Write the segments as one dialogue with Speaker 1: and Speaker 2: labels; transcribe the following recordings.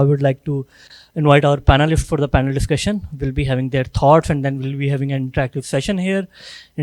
Speaker 1: I would like to invite our panelists for the panel discussion. We'll be having their thoughts and then we'll be having an interactive session here.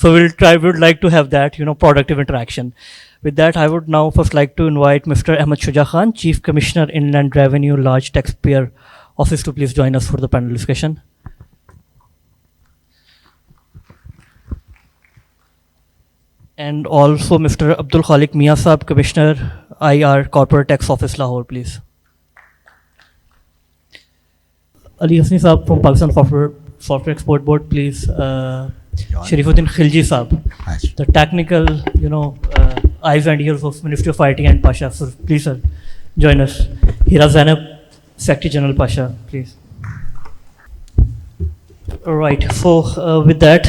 Speaker 1: So we would like to have that, productive interaction. With that, I would now first like to invite Mr. Ahmed Shuja Khan, Chief Commissioner, Inland Revenue, Large Taxpayer Office, to please join us for the panel discussion. And also Mr. Abdul Khalik Mia Saab, Commissioner, IR, Corporate Tax Office, Lahore, please. Ali Hasni Saab from Pakistan Software Export Board, please. Sharifuddin Khilji Saab, the technical, eyes and ears of Ministry of IT and Pasha. So please, sir, join us. Hira Zainab, Secretary General Pasha, please. All right. So with that,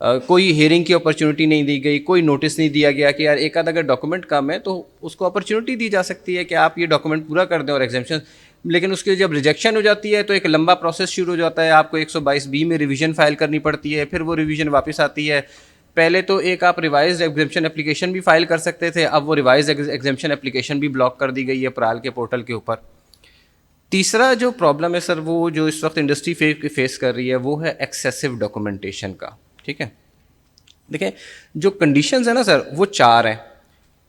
Speaker 2: کوئی hearing کی opportunity نہیں دی گئی, کوئی notice نہیں دیا گیا کہ یار ایک آدھ اگر ڈاکومنٹ کم ہے تو اس کو اپرچونیٹی دی جا سکتی ہے کہ آپ یہ ڈاکومنٹ پورا کر دیں اور ایگزیمشن, لیکن اس کی جب ریجیکشن ہو جاتی ہے تو ایک لمبا پروسیس شروع ہو جاتا ہے. آپ کو 122B میں ریویژن فائل کرنی پڑتی ہے, پھر وہ ریویژن واپس آتی ہے. پہلے تو ایک آپ ریوائزڈ ایگزیمشن اپلیکیشن بھی فائل کر سکتے تھے, اب وہ ریوائزڈ ایگزیمشن اپلیکیشن بھی بلاک کر دی گئی ہے پرال کے پورٹل کے اوپر. تیسرا جو پرابلم ہے سر وہ جو اس وقت انڈسٹری فیس کر رہی ہے وہ ہے ایکسیسو ڈاکومنٹیشن کا. ٹھیک ہے, دیکھیں جو کنڈیشنز ہیں نا سر وہ 4 ہیں.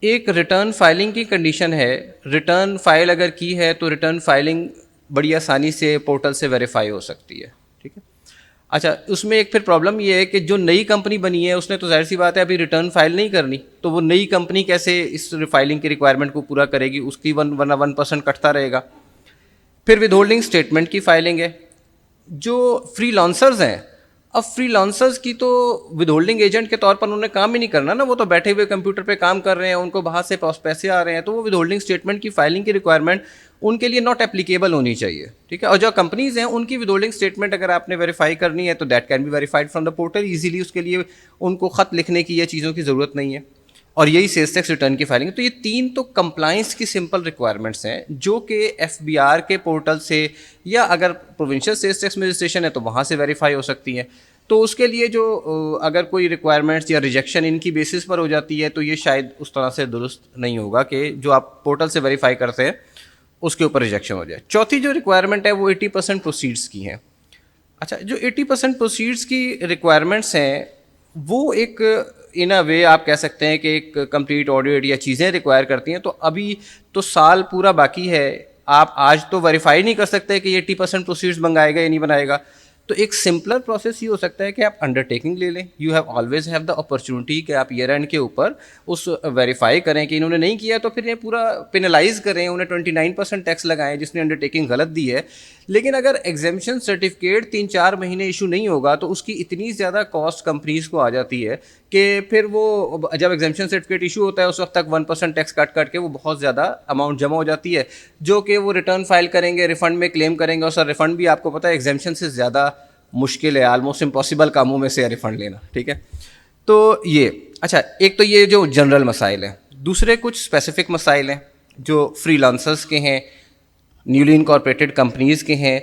Speaker 2: ایک ریٹرن فائلنگ کی کنڈیشن ہے, ریٹرن فائل اگر کی ہے تو ریٹرن فائلنگ بڑی آسانی سے پورٹل سے ویریفائی ہو سکتی ہے. ٹھیک ہے, اچھا اس میں ایک پھر پرابلم یہ ہے کہ جو نئی کمپنی بنی ہے اس نے تو ظاہر سی بات ہے ابھی ریٹرن فائل نہیں کرنی, تو وہ نئی کمپنی کیسے اس فائلنگ کی ریکوائرمنٹ کو پورا کرے گی, اس کی 1% کٹتا رہے گا. پھر ود ہولڈنگ اسٹیٹمنٹ کی فائلنگ ہے. جو فری لانسرز ہیں, اب فری لانسرز کی تو ود ہولڈنگ ایجنٹ کے طور پر انہوں نے کام ہی نہیں کرنا نا, وہ تو بیٹھے ہوئے کمپیوٹر پہ کام کر رہے ہیں, ان کو باہر سے پیسے آ رہے ہیں, تو وہ ود ہولڈنگ اسٹیٹمنٹ کی فائلنگ کی ریکوائرمنٹ ان کے لیے ناٹ اپلیکیبل ہونی چاہیے. ٹھیک ہے, اور جو کمپنیز ہیں ان کی ود ہولڈنگ اسٹیٹمنٹ اگر آپ نے ویریفائی کرنی ہے تو that can be verified from the portal easily, اس کے لیے ان کو خط لکھنے کی یا چیزوں کی ضرورت نہیں ہے. اور یہی سیلز ٹیکس ریٹرن کی فائلنگ. تو یہ 3 تو کمپلائنس کی سمپل ریکوائرمنٹس ہیں جو کہ FBR کے پورٹل سے یا اگر پروونشل سیلز ٹیکس میں رجسٹریشن ہے تو وہاں سے ویریفائی ہو سکتی ہیں. تو اس کے لیے جو اگر کوئی ریکوائرمنٹس یا ریجیکشن ان کی بیسس پر ہو جاتی ہے تو یہ شاید اس طرح سے درست نہیں ہوگا کہ جو آپ پورٹل سے ویریفائی کرتے ہیں اس کے اوپر ریجیکشن ہو جائے. چوتھی جو ریکوائرمنٹ ہے وہ 80% پروسیڈس کی ہیں. اچھا, جو 80% پروسیڈس کی ریکوائرمنٹس ہیں وہ ایک ان اے وے آپ کہہ سکتے ہیں کہ ایک کمپلیٹ آڈیٹ یا چیزیں ریکوائر کرتی ہیں. تو ابھی تو سال پورا باقی ہے, آپ آج تو ویریفائی نہیں کر سکتے کہ یہ 80% پروسیڈس منگائے گا یا نہیں بنائے گا. تو ایک سمپلر پروسیس یہ ہو سکتا ہے کہ آپ انڈر ٹیکنگ لے لیں. You have always have the opportunity کہ آپ ایئر اینڈ کے اوپر اس ویریفائی کریں کہ انہوں نے نہیں کیا تو پھر یہ پورا پینلائز کریں, انہیں 29% ٹیکس لگائیں جس نے انڈر ٹیکنگ غلط دی ہے. لیکن اگر ایگزیمشن سرٹیفکیٹ 3-4 مہینے ایشو نہیں ہوگا تو اس کی اتنی زیادہ کاسٹ کمپنیز کو آ جاتی ہے کہ پھر وہ جب ایگزیمشن سرٹیفکیٹ ایشو ہوتا ہے اس وقت تک 1% ٹیکس کٹ کے وہ بہت زیادہ اماؤنٹ جمع ہو جاتی ہے جو کہ وہ ریٹرن فائل کریں گے, ریفنڈ میں کلیم کریں گے. اور سر ریفنڈ بھی آپ کو پتہ ہے ایگزیمشن سے زیادہ مشکل ہے, آلموسٹ امپاسبل کاموں میں سے ریفنڈ لینا. ٹھیک ہے, تو یہ اچھا ایک تو یہ جو جنرل مسائل ہیں. دوسرے کچھ اسپیسیفک مسائل ہیں جو فری لانسرز کے ہیں, نیولی انکارپوریٹڈ کمپنیز کے ہیں.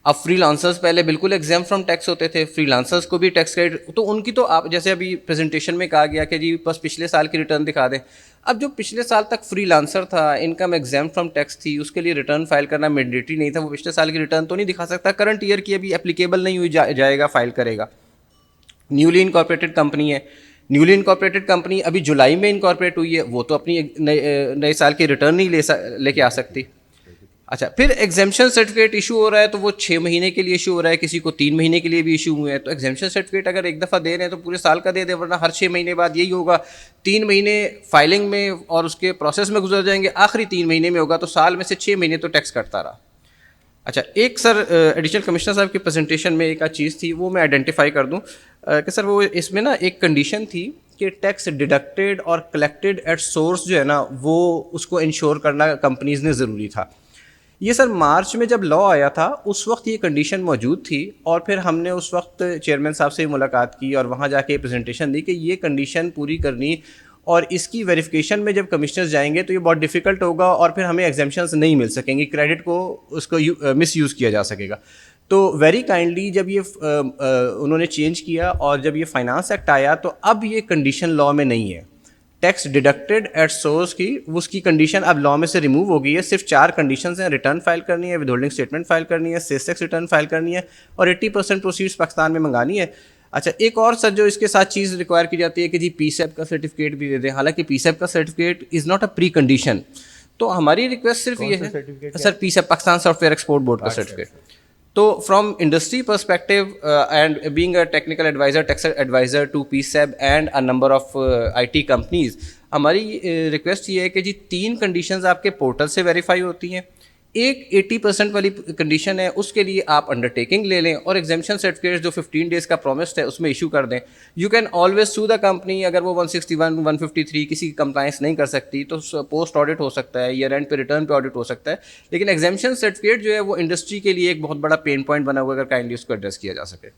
Speaker 2: اب فری لانسرز پہلے بالکل ایگزیم فرام ٹیکس ہوتے تھے, فری لانسرز کو بھی ٹیکس کریڈٹ, تو ان کی تو آپ جیسے ابھی پریزنٹیشن میں کہا گیا کہ جی بس پچھلے سال کی ریٹرن دکھا دیں. اب جو پچھلے سال تک فری لانسر تھا, انکم ایگزیم فرام ٹیکس تھی, اس کے لیے ریٹرن فائل کرنا مینڈیٹری نہیں تھا, وہ پچھلے سال کی ریٹرن تو نہیں دکھا سکتا, کرنٹ ایئر کی ابھی اپلیکیبل نہیں ہوئی جائے گا, فائل کرے گا. نیولی انکارپوریٹڈ کمپنی ہے, نیولی انکارپوریٹڈ کمپنی ابھی جولائی میں انکارپوریٹ ہوئی ہے, وہ تو اپنی نئے سال کی ریٹرن نہیں لے کے آ سکتی. اچھا, پھر ایگزیمشن سرٹیفکیٹ ایشو ہو رہا ہے تو وہ 6 مہینے کے لیے ایشو ہو رہا ہے, کسی کو 3 مہینے کے لیے بھی ایشو ہوئے ہیں. تو ایگزیمشن سرٹیفکیٹ اگر ایک دفعہ دے رہے ہیں تو پورے سال کا دے دیں, ورنہ ہر 6 مہینے بعد یہی ہوگا. 3 مہینے فائلنگ میں اور اس کے پروسیس میں گزر جائیں گے, آخری 3 مہینے میں ہوگا, تو سال میں سے 6 مہینے تو ٹیکس کٹتا رہا. اچھا, ایک سر ایڈیشنل کمشنر صاحب کی پریزنٹیشن میں ایک چیز تھی وہ میں آئیڈینٹیفائی کر دوں کہ سر وہ اس میں نا ایک کنڈیشن تھی کہ ٹیکس ڈیڈکٹیڈ اور کلیکٹڈ ایٹ سورس جو ہے نا وہ اس کو انشور کرنا کمپنیز نے ضروری تھا. یہ سر مارچ میں جب لا آیا تھا اس وقت یہ کنڈیشن موجود تھی, اور پھر ہم نے اس وقت چیئرمین صاحب سے ملاقات کی اور وہاں جا کے پریزنٹیشن دی کہ یہ کنڈیشن پوری کرنی, اور اس کی ویریفیکیشن میں جب کمشنرز جائیں گے تو یہ بہت ڈیفیکلٹ ہوگا اور پھر ہمیں ایگزیمشنز نہیں مل سکیں گی, کریڈٹ کو اس کو مس یوز کیا جا سکے گا. تو ویری کائنڈلی جب یہ انہوں نے چینج کیا اور جب یہ فائنانس ایکٹ آیا تو اب یہ کنڈیشن لا میں نہیں ہے. ٹیکس ڈیڈکٹیڈ ایٹ سورس کی اس کی کنڈیشن اب لا میں سے ریموو ہو گئی ہے. صرف 4 کنڈیشنز ہیں, ریٹرن فائل کرنی ہے, ود ہولڈنگ اسٹیٹمنٹ فائل کرنی ہے, سیلز ٹیکس ریٹرن فائل کرنی ہے, اور 80% پروسیڈس پاکستان میں منگانی ہے. اچھا, ایک اور سر جو اس کے ساتھ چیز ریکوائر کی جاتی ہے کہ جی پی سیب کا سرٹیفکیٹ بھی دے دیں, حالانکہ پی سیب کا certificate is not a precondition. تو ہماری ریکویسٹ صرف یہ ہے sir, P SEB Pakistan software export board کا سرٹیفکیٹ. تو from industry perspective and being a technical adviser, tax adviser to P SEB and a number of IT companies, ہماری request یہ ہے کہ جی 3 کنڈیشنز آپ کے پورٹل سے ویریفائی ہوتی ہیں. ایک 80% والی کنڈیشن ہے, اس کے لیے آپ انڈر ٹیکنگ لے لیں, اور ایگزیمشن سرٹیفکیٹ جو 15 days کا پرومسڈ ہے اس میں ایشو کر دیں. You can always so the company, اگر وہ 161 153 کسی کی کمپلائنس نہیں کر سکتی تو پوسٹ آڈٹ ہو سکتا ہے, ایئر اینڈ پہ ریٹرن پہ آڈٹ ہو سکتا ہے. لیکن ایگزیمشن سرٹیفکیٹ جو ہے وہ انڈسٹری کے لیے ایک بہت بڑا پین پوائنٹ بنا ہوا ہے, اگر کائنڈلی اس کو ایڈریس کیا جا سکے.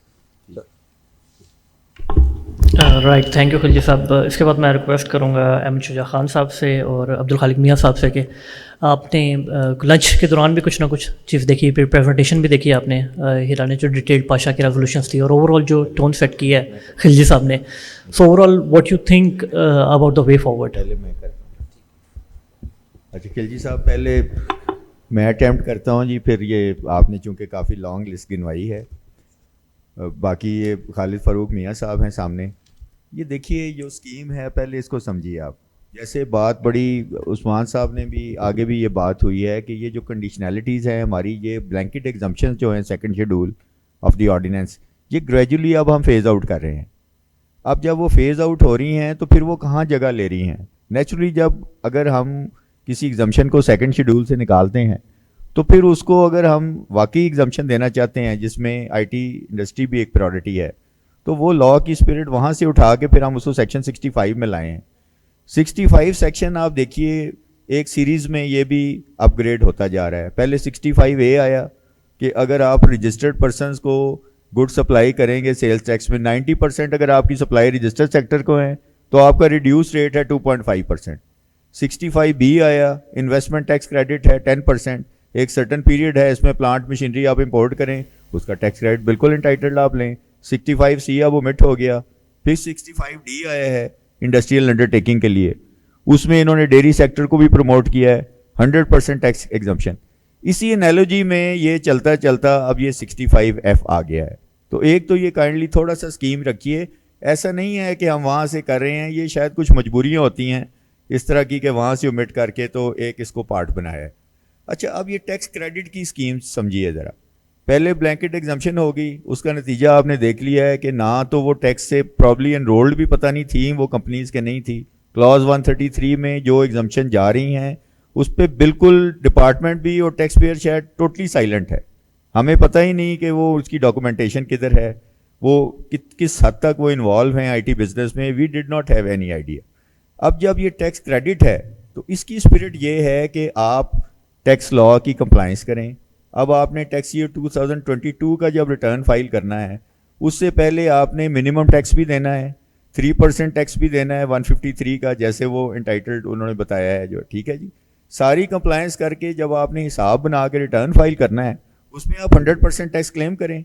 Speaker 1: رائٹ، تھینک یو خلجی صاحب. اس کے بعد میں ریکویسٹ کروں گا احمد شجاع خان صاحب سے اور عبدالخالق میاں صاحب سے کہ آپ نے لنچ کے دوران بھی کچھ نہ کچھ چیز دیکھی، پھر پریزنٹیشن بھی دیکھی آپ نے، ہیرا نے جو ڈیٹیلڈ پاشا کی ریزولوشنس تھی، اور اوور آل جو ٹون سیٹ کی ہے خلجی صاحب نے. So overall what you think about the way forward?
Speaker 3: پہلے میں کرتا ہوں. اچھا خلجی صاحب پہلے میں اٹیمپٹ کرتا ہوں جی، پھر یہ آپ نے چونکہ کافی لانگ لسٹ گنوائی ہے. باقی یہ خالد فاروق میاں صاحب ہیں سامنے. یہ دیکھیے جو اسکیم ہے پہلے اس کو سمجھیے آپ. جیسے بات بڑی عثمان صاحب نے بھی آگے بھی یہ بات ہوئی ہے کہ یہ جو کنڈیشنلٹیز ہیں ہماری، یہ بلینکٹ ایگزمپشن جو ہیں second schedule of the ordinance, یہ گریجولی اب ہم فیز آؤٹ کر رہے ہیں. اب جب وہ فیز آؤٹ ہو رہی ہیں تو پھر وہ کہاں جگہ لے رہی ہیں؟ نیچرلی جب اگر ہم کسی ایگزمپشن کو سیکنڈ شیڈول سے نکالتے ہیں تو پھر اس کو اگر ہم واقعی ایگزمپشن دینا چاہتے ہیں جس میں آئی ٹی انڈسٹری بھی ایک پرائورٹی ہے، تو وہ لا کی اسپرٹ وہاں سے اٹھا کے پھر ہم اس کو سیکشن 65 میں لائے ہیں. 65 سیکشن آپ دیکھیے ایک سیریز میں یہ بھی اپ گریڈ ہوتا جا رہا ہے. پہلے 65A آیا کہ اگر آپ رجسٹرڈ پرسنز کو گڈ سپلائی کریں گے سیلز ٹیکس میں 90% اگر آپ کی سپلائی رجسٹرڈ سیکٹر کو ہیں تو آپ کا ریڈیوس ریٹ ہے 2.5%. 65B آیا، انویسٹمنٹ ٹیکس کریڈٹ ہے 10%. ایک سرٹن پیریڈ ہے، اس میں پلانٹ مشینری آپ امپورٹ کریں اس کا ٹیکس کریڈٹ بالکل انٹائٹلڈ آپ لیں. 65C اب omit ہو گیا. پھر 65D آیا ہے انڈسٹریل انڈر ٹیکنگ کے لیے، اس میں انہوں نے ڈیری سیکٹر کو بھی پروموٹ کیا ہے 100% ٹیکس ایگزمپشن. اسی انالوجی میں یہ چلتا چلتا اب یہ 65F آ گیا ہے. تو ایک تو یہ کائنڈلی تھوڑا سا اسکیم رکھیے. ایسا نہیں ہے کہ ہم وہاں سے کر رہے ہیں، یہ شاید کچھ مجبوریاں ہوتی ہیں اس طرح کی کہ وہاں سے omit کر کے تو ایک اس کو پارٹ بنایا ہے. اچھا اب یہ ٹیکس کریڈٹ کی اسکیم سمجھیے ذرا. پہلے بلینکٹ ایگزمپشن ہوگی، اس کا نتیجہ آپ نے دیکھ لیا ہے کہ نہ تو وہ ٹیکس سے پرابلی انرولڈ بھی پتہ نہیں تھیں وہ کمپنیز کے نہیں تھی. کلاز 133 میں جو ایگزمپشن جا رہی ہیں اس پہ بالکل ڈپارٹمنٹ بھی اور ٹیکس پیئر شاید ٹوٹلی سائلنٹ ہے. ہمیں پتہ ہی نہیں کہ وہ اس کی ڈاکومنٹیشن کدھر ہے، وہ کس حد تک وہ انوالو ہیں آئی ٹی بزنس میں. We did not have any idea. اب جب یہ ٹیکس کریڈٹ ہے تو اس کی اسپرٹ یہ ہے کہ آپ ٹیکس لا کی کمپلائنس کریں. اب آپ نے ٹیکس ایئر 2022 کا جب ریٹرن فائل کرنا ہے اس سے پہلے آپ نے منیمم ٹیکس بھی دینا ہے، 3% ٹیکس بھی دینا ہے 153 کا، جیسے وہ انٹائٹلڈ انہوں نے بتایا ہے جو ٹھیک ہے جی. ساری کمپلائنس کر کے جب آپ نے حساب بنا کے ریٹرن فائل کرنا ہے اس میں آپ 100% ٹیکس کلیم کریں،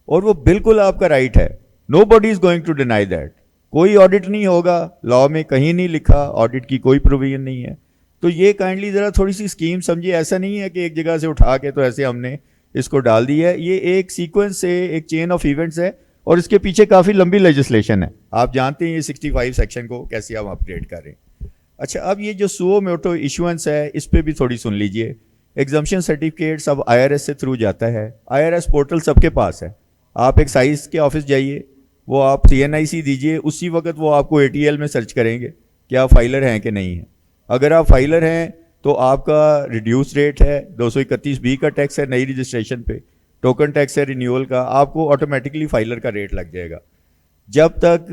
Speaker 3: اور وہ بالکل آپ کا رائٹ ہے. Nobody is going to deny that. کوئی آڈٹ نہیں ہوگا، لا میں کہیں نہیں لکھا آڈٹ کی کوئی پروویژن نہیں ہے. تو یہ کائنڈلی ذرا تھوڑی سی اسکیم سمجھیے. ایسا نہیں ہے کہ ایک جگہ سے اٹھا کے تو ایسے ہم نے اس کو ڈال دی ہے. یہ ایک سیکوینس ہے، ایک چین آف ایونٹس ہے، اور اس کے پیچھے کافی لمبی لیجسلیشن ہے. آپ جانتے ہیں یہ 65 سیکشن کو کیسے ہم اپ گریڈ کر رہے ہیں. اچھا اب یہ جو سو موٹو ایشوئنس ہے اس پہ بھی تھوڑی سن لیجئے. ایگزمپشن سرٹیفکیٹس اب IRS سے تھرو جاتا ہے. IRS پورٹل سب کے پاس ہے. آپ ایکسائز کے آفس جائیے، وہ آپ CNIC دیجئے، اسی وقت وہ آپ کو ATL میں سرچ کریں گے کہ آپ فائلر ہیں کہ نہیں ہیں. اگر آپ فائلر ہیں تو آپ کا ریڈیوس ریٹ ہے 231B کا ٹیکس ہے نئی رجسٹریشن پہ، ٹوکن ٹیکس ہے رینیول کا، آپ کو آٹومیٹکلی فائلر کا ریٹ لگ جائے گا. جب تک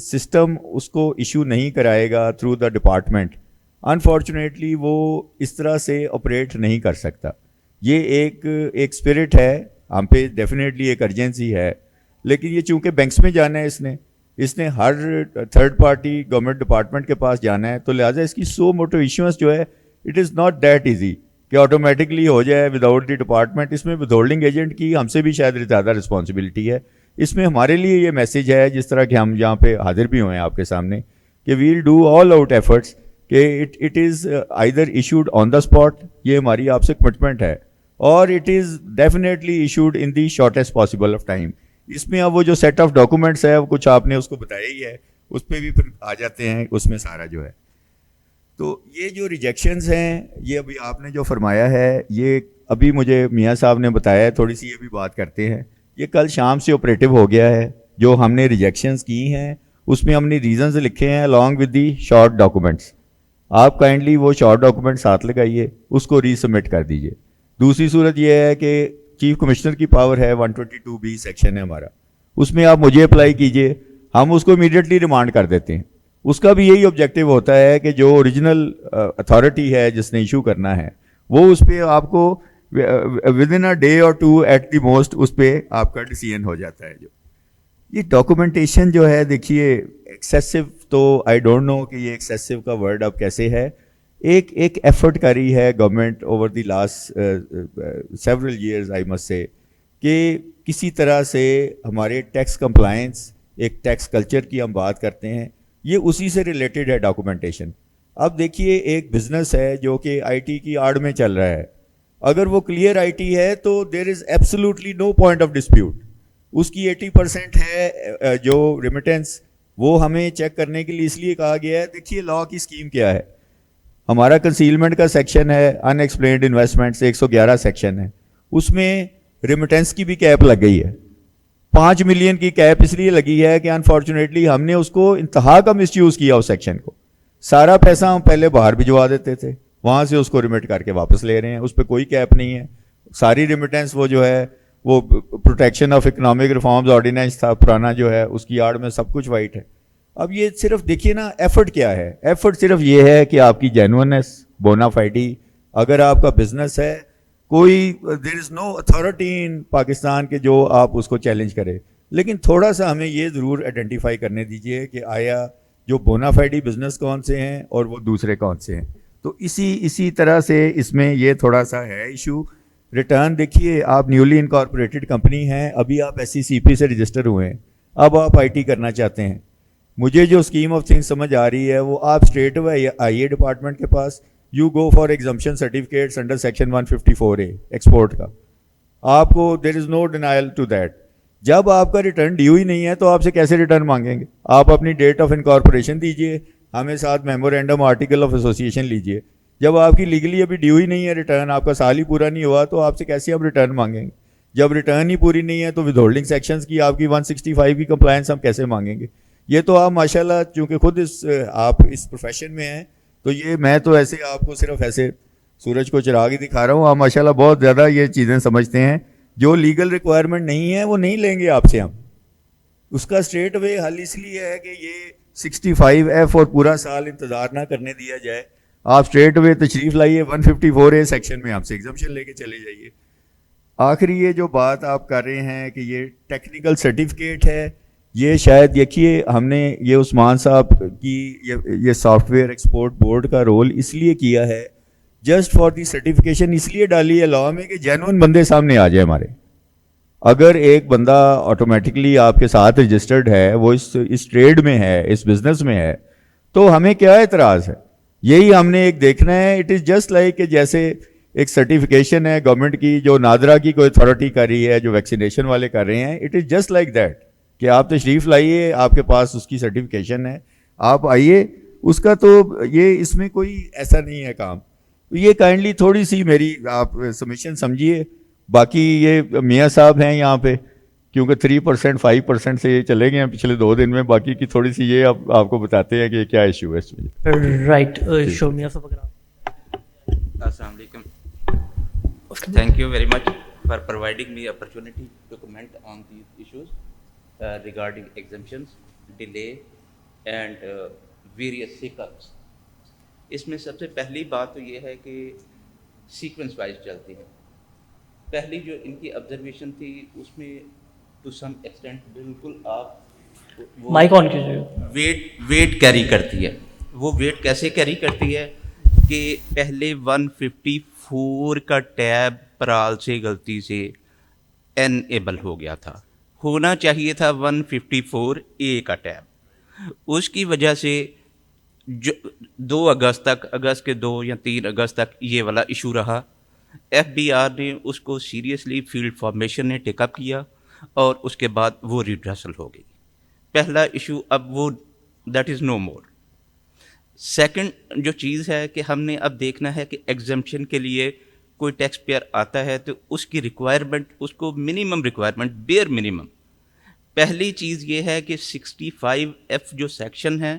Speaker 3: سسٹم اس کو ایشو نہیں کرائے گا تھرو دا ڈپارٹمنٹ، انفارچونیٹلی وہ اس طرح سے آپریٹ نہیں کر سکتا. یہ ایک اسپرٹ ہے ہم پہ، ڈیفینیٹلی ایک ارجنسی ہے. لیکن یہ چونکہ بینکس میں جانا ہے، اس نے ہر تھرڈ پارٹی گورنمنٹ ڈپارٹمنٹ کے پاس جانا ہے، تو لہٰذا اس کی سو موٹو ایشوئنس جو ہے it is not that easy کہ آٹومیٹکلی ہو جائے وداؤٹ دی ڈپارٹمنٹ. اس میں ود ہولڈنگ ایجنٹ کی ہم سے بھی شاید زیادہ رسپانسبلٹی ہے. اس میں ہمارے لیے یہ میسیج ہے، جس طرح کہ ہم یہاں پہ حاضر بھی ہوئے ہیں آپ کے سامنے، کہ we'll do all out efforts کہ it is either issued on the spot, یہ ہماری آپ سے کمٹمنٹ ہے، اور it is definitely issued in the shortest possible of time. اس میں اب وہ جو سیٹ آف ڈاکومنٹس ہے وہ کچھ آپ نے اس کو بتایا ہی ہے، اس پہ بھی پھر آ جاتے ہیں اس میں سارا جو ہے. تو یہ جو ریجیکشنز ہیں، یہ ابھی آپ نے جو فرمایا ہے، یہ ابھی مجھے میاں صاحب نے بتایا ہے، تھوڑی سی یہ بھی بات کرتے ہیں. یہ کل شام سے آپریٹو ہو گیا ہے. جو ہم نے ریجیکشنز کی ہیں اس میں ہم نے ریزنز لکھے ہیں along with the short documents. آپ کائنڈلی وہ شارٹ ڈاکومنٹ ساتھ لگائیے، اس کو ری سبمٹ کر دیجئے. دوسری صورت یہ ہے کہ چیف کمشنر کی پاور ہے، 122B سیکشن ہے ہمارا، اس میں آپ مجھے اپلائی کیجئے، ہم اس کو امیڈیٹلی ریمانڈ کر دیتے ہیں. اس کا بھی یہی آبجیکٹیو ہوتا ہے کہ جو اوریجنل اتھارٹی ہے جس نے ایشو کرنا ہے، وہ اس پہ آپ کو ود ان اے ڈے اور ٹو ایٹ دی موسٹ اس پہ آپ کا ڈیسیژن ہو جاتا ہے. جو یہ ڈاکومنٹیشن جو ہے دیکھیے ایکسیسو تو آئی ڈونٹ نو کہ یہ ایکسیسو کا ورڈ اب کیسے ہے. ایک ایفرٹ کری ہے government over the last several years I must سے کہ کسی طرح سے ہمارے ٹیکس کمپلائنس ایک ٹیکس کلچر کی ہم بات کرتے ہیں, یہ اسی سے ریلیٹڈ ہے ڈاکومنٹیشن. اب دیکھیے ایک بزنس ہے جو کہ آئی ٹی کی آڑ میں چل رہا ہے, اگر وہ کلیئر آئی ٹی ہے تو there is absolutely no point of dispute. اس کی 80% ہے جو ریمیٹنس, وہ ہمیں چیک کرنے کے لیے اس لیے کہا گیا ہے. دیکھیے لا کی اسکیم کیا ہے, ہمارا کنسیلمنٹ کا سیکشن ہے, ان ایکسپلینڈ انویسٹمنٹ سے 111 سیکشن ہے, اس میں ریمیٹنس کی بھی کیپ لگ گئی ہے. 5 ملین کی کیپ اس لیے لگی ہے کہ انفارچونیٹلی ہم نے اس کو انتہا کا مس یوز کیا اس سیکشن کو. سارا پیسہ ہم پہلے باہر بھجوا دیتے تھے, وہاں سے اس کو ریمٹ کر کے واپس لے رہے ہیں, اس پہ کوئی کیپ نہیں ہے. ساری ریمیٹنس وہ جو ہے وہ protection of economic reforms ordinance تھا پرانا جو ہے, اس کی آڑ میں سب کچھ وائٹ ہے. اب یہ صرف دیکھیے نا ایفرٹ کیا ہے, ایفرٹ صرف یہ ہے کہ آپ کی جینونس بونا فائڈی, اگر آپ کا بزنس ہے کوئی دیر is no authority in Pakistan کے جو آپ اس کو چیلنج کرے, لیکن تھوڑا سا ہمیں یہ ضرور آئیڈینٹیفائی کرنے دیجئے کہ آیا جو بونا فائڈی بزنس کون سے ہیں اور وہ دوسرے کون سے ہیں. تو اسی طرح سے اس میں یہ تھوڑا سا ہے ایشو. ریٹرن دیکھیے آپ نیولی انکارپوریٹڈ کمپنی ہیں, ابھی آپ SECP سے رجسٹر ہوئے ہیں, اب آپ IT کرنا چاہتے ہیں. مجھے جو اسکیم آف تھنگس سمجھ آ رہی ہے وہ آپ اسٹریٹ اوے آئیے ڈپارٹمنٹ کے پاس, you go for exemption certificates under section 154A export کا, آپ کو there is no denial to that. جب آپ کا ریٹرن ڈیو ہی نہیں ہے تو آپ سے کیسے ریٹرن مانگیں گے؟ آپ اپنی ڈیٹ آف انکارپوریشن دیجئے, ہمیں ساتھ میمورینڈم آرٹیکل آف ایسوسیشن لیجئے. جب آپ کی لیگلی ابھی ڈیو ہی نہیں ہے ریٹرن, آپ کا سال ہی پورا نہیں ہوا, تو آپ سے کیسے ہم ریٹرن مانگیں گے؟ جب ریٹرن ہی پوری نہیں ہے تو ود ہولڈنگ سیکشنز کی آپ کی 165 کی کمپلائنس ہم کیسے مانگیں گے؟ یہ تو آپ ماشاءاللہ چونکہ خود آپ اس پروفیشن میں ہیں, تو یہ میں تو ایسے آپ کو صرف ایسے سورج کو چراغ ہی دکھا رہا ہوں, آپ ماشاءاللہ بہت زیادہ یہ چیزیں سمجھتے ہیں. جو لیگل ریکوائرمنٹ نہیں ہے وہ نہیں لیں گے آپ سے ہم. اس کا اسٹریٹ وے حل اس لیے ہے کہ یہ 65F اور پورا سال انتظار نہ کرنے دیا جائے. آپ اسٹریٹ وے تشریف لائیے 154A سیکشن میں, آپ سے ایگزمپشن لے کے چلے جائیے. آخری یہ جو بات آپ کر رہے ہیں کہ یہ ٹیکنیکل سرٹیفکیٹ ہے, یہ شاید دیکھیے ہم نے یہ عثمان صاحب کی یہ سافٹ ویئر ایکسپورٹ بورڈ کا رول اس لیے کیا ہے, جسٹ فار دی سرٹیفکیشن اس لیے ڈالی ہے لاء میں کہ جینون بندے سامنے آ جائے ہمارے. اگر ایک بندہ آٹومیٹکلی آپ کے ساتھ رجسٹرڈ ہے, وہ اس ٹریڈ میں ہے, اس بزنس میں ہے, تو ہمیں کیا اعتراض ہے؟ یہی ہم نے ایک دیکھنا ہے. اٹ از جسٹ لائک کہ جیسے ایک سرٹیفکیشن ہے گورنمنٹ کی جو نادرا کی کوئی اتھارٹی کر رہی ہے, جو ویکسینیشن والے کر رہے ہیں, it is just like that کہ آپ تشریف لائیے, آپ کے پاس اس کی سرٹیفکیشن ہے, آپ آئیے. اس کا تو یہ اس میں کوئی ایسا نہیں ہے کام. یہ کائنڈلی تھوڑی سی میری آپ سبمیشن سمجھیے. باقی یہ میاں صاحب ہیں یہاں پہ, کیونکہ 3% 5% سے یہ چلے گئے ہیں پچھلے 2 دن میں, باقی کی تھوڑی سی یہ آپ کو بتاتے ہیں کہ کیا ایشو ہے اس میں.
Speaker 1: رائٹ, شومیہ صاحب اگر
Speaker 4: السلام علیکم. Thank you very much for providing me opportunity to comment on these issues regarding exemptions, delay and various hiccups. اس میں سب سے پہلی بات تو یہ ہے کہ سیکوینس وائز چلتی ہے. پہلی جو ان کی آبزرویشن تھی اس میں ٹو سم ایکسٹینٹ بالکل آپ
Speaker 1: مائک آن کیجیے.
Speaker 4: ویٹ کیری کرتی ہے. وہ ویٹ کیسے کیری کرتی ہے کہ پہلے 154 کا ٹیب پرال سے غلطی سے انیبل ہو گیا تھا, ہونا چاہیے تھا 154A کا ٹیب. اس کی وجہ سے جو 2 اگست تک, اگست کے 2 یا 3 اگست تک یہ والا ایشو رہا. FBR نے اس کو سیریسلی فیلڈ فارمیشن نے ٹیک اپ کیا اور اس کے بعد وہ ریڈریسل ہو گئی. پہلا ایشو اب وہ that is know more. Second جو چیز ہے کہ ہم نے اب دیکھنا ہے کہ ایگزمپشن کے لیے کوئی ٹیکس پیئر آتا ہے تو اس کی ریکوائرمنٹ, اس کو منیمم ریکوائرمنٹ, بیئر منیمم. پہلی چیز یہ ہے کہ 65F جو سیکشن ہے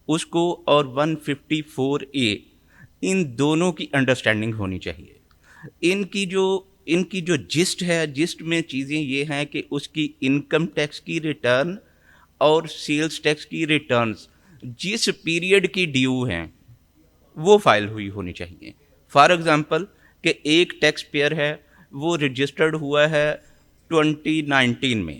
Speaker 4: اس کو اور 154A ان دونوں کی انڈرسٹینڈنگ ہونی چاہیے. ان کی جو جسٹ ہے, جسٹ میں چیزیں یہ ہیں کہ اس کی انکم ٹیکس کی ریٹرن اور سیلز ٹیکس کی ریٹرنز جس پیریڈ کی ڈیو ہیں وہ فائل ہوئی ہونی چاہیے. فار ایگزامپل کہ ایک ٹیکس پیئر ہے وہ رجسٹرڈ ہوا ہے 2019 میں,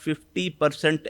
Speaker 4: 50%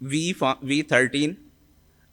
Speaker 4: V13,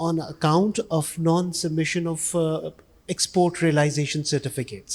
Speaker 5: on account of non-submission of export realization certificates,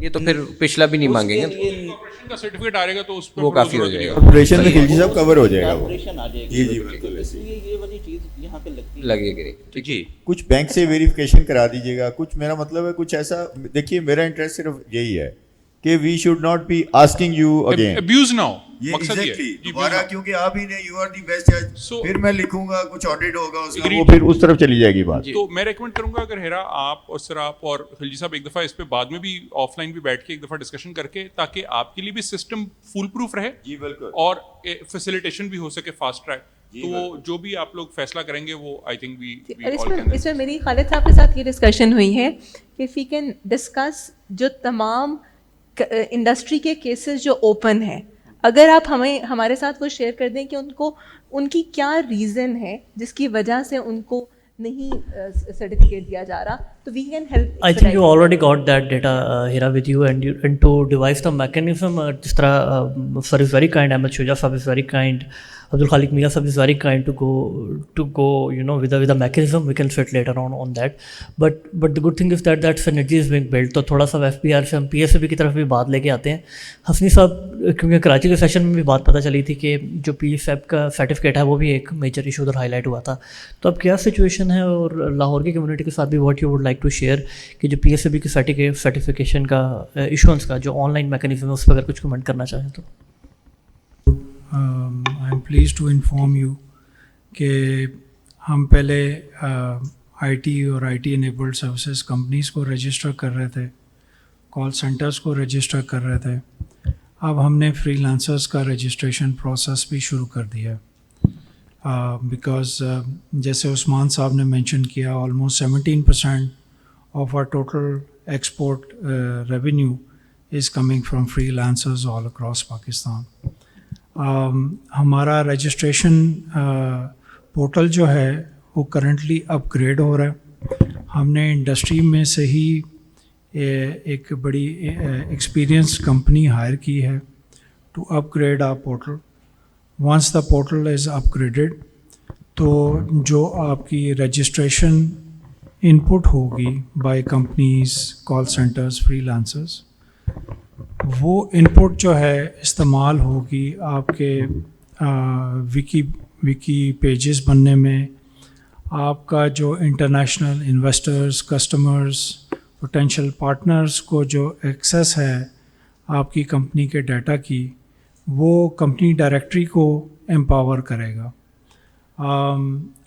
Speaker 2: یہ تو پھر پچھلا بھی نہیں مانگیں گے,
Speaker 6: کا سرٹیفکیٹ آ گا تو اس پر
Speaker 2: وہ کافی ہو جائے گا,
Speaker 3: کارپوریشن میں خلجی صاحب کور ہو جائے گا وہ.
Speaker 4: آپریشن آ جائے
Speaker 3: جی
Speaker 4: گی.
Speaker 3: جی بالکل ایسے ہی.
Speaker 4: یہ والی چیز یہاں پہ لگتی
Speaker 2: لگے گی.
Speaker 4: جی.
Speaker 3: کچھ بینک سے ویریفیکیشن کرا دیجیے گا, کچھ میرا مطلب ہے کچھ ایسا. دیکھیے میرا انٹرسٹ صرف یہی ہے کہ we should not be asking you again
Speaker 6: abuse نہ ہو,
Speaker 3: یہ
Speaker 6: مقصد یہ
Speaker 3: ایگزیکٹلی
Speaker 6: ہے
Speaker 3: دوبارہ, کیونکہ آپ ہی نے یو آر دی بیسٹ جج,
Speaker 6: So-
Speaker 3: پھر میں لکھوں گا کچھ آڈٹ ہوگا اس کا,
Speaker 6: Agreed.
Speaker 3: وہ پھر اس طرف چلی جائے گی بات.
Speaker 6: تو میں ریکمینڈ کروں گا اگر ہیرا آپ اور سر آپ اور خلجی صاحب ایک دفعہ اس پہ بعد میں بھی آف لائن بھی بیٹھ کے ایک دفعہ ڈسکشن کر کے, تاکہ آپ کے لیے بھی سسٹم فول پروف رہے
Speaker 3: جی بالکل.
Speaker 6: اور فیسیلیٹیشن بھی ہو سکے فاسٹ ٹریک. تو جو بھی آپ لوگ فیصلہ کریں گے وہ آئی تھنک
Speaker 7: اس میں میری خالد صاحب کے ساتھ یہ ڈسکشن ہوئی ہے کہ وی کین ڈسکس جو تمام انڈسٹری کے کیسز جو اوپن ہیں, اگر آپ ہمارے ساتھ وہ شیئر کر دیں کہ ان کی کیا ریزن ہے جس کی وجہ سے ان کو نہیں سرٹیفکیٹ دیا جا رہا, تو we can help.
Speaker 1: I think you already got that data, Hira, with you, and to devise the mechanism, جس طرح sir is very kind, Ahmed Shuja sahab is very kind, Abdul Khalik Mia sahab is very kind to go with the mechanism. We can sit later on that, but the good thing is that synergy is being built. تو تھوڑا سا FPR سے ہم PSAB کی طرف بھی بات لے کے آتے ہیں. حسنی صاحب, کیونکہ کراچی کے سیشن میں بھی بات پتہ چلی تھی کہ جو PSAB کا سرٹیفکیٹ ہے وہ بھی ایک میجر ایشو ادھر ہائی لائٹ ہوا تھا. تو اب کیا سچویشن ہے, اور لاہور کی کمیونٹی کے ساتھ بھی what you would like to share کہ جو PSAB کی سرٹیفکیشن کا ایشورنس کا جو آن لائن میکینزم ہے اس پہ اگر کچھ کمنٹ کرنا چاہیں تو.
Speaker 8: I am pleased to inform you کہ ہم پہلے آئی ٹی اور I T enabled services companies کو رجسٹر کر رہے تھے, کال سینٹرز کو رجسٹر کر رہے تھے. اب ہم نے فری لانسرز کا رجسٹریشن پروسیس بھی شروع کر دیا بیکاز جیسے عثمان صاحب نے مینشن کیا, almost 17% of our total export revenue is coming from freelancers all across Pakistan. ہمارا رجسٹریشن پورٹل جو ہے وہ کرنٹلی اپ گریڈ ہو رہا ہے. ہم نے انڈسٹری میں سے ہی ایک بڑی ایکسپیرئنس کمپنی ہائر کی ہے to upgrade our portal. Once the portal is upgraded تو جو آپ کی رجسٹریشن ان پٹ ہوگی by companies, call centres, freelancers, وہ ان پٹ جو ہے استعمال ہوگی آپ کے وکی پیجز بننے میں. آپ کا جو international investors, customers, potential partners کو جو ایکسیس ہے آپ کی کمپنی کے ڈیٹا کی, وہ کمپنی ڈائریکٹری کو امپاور کرے گا.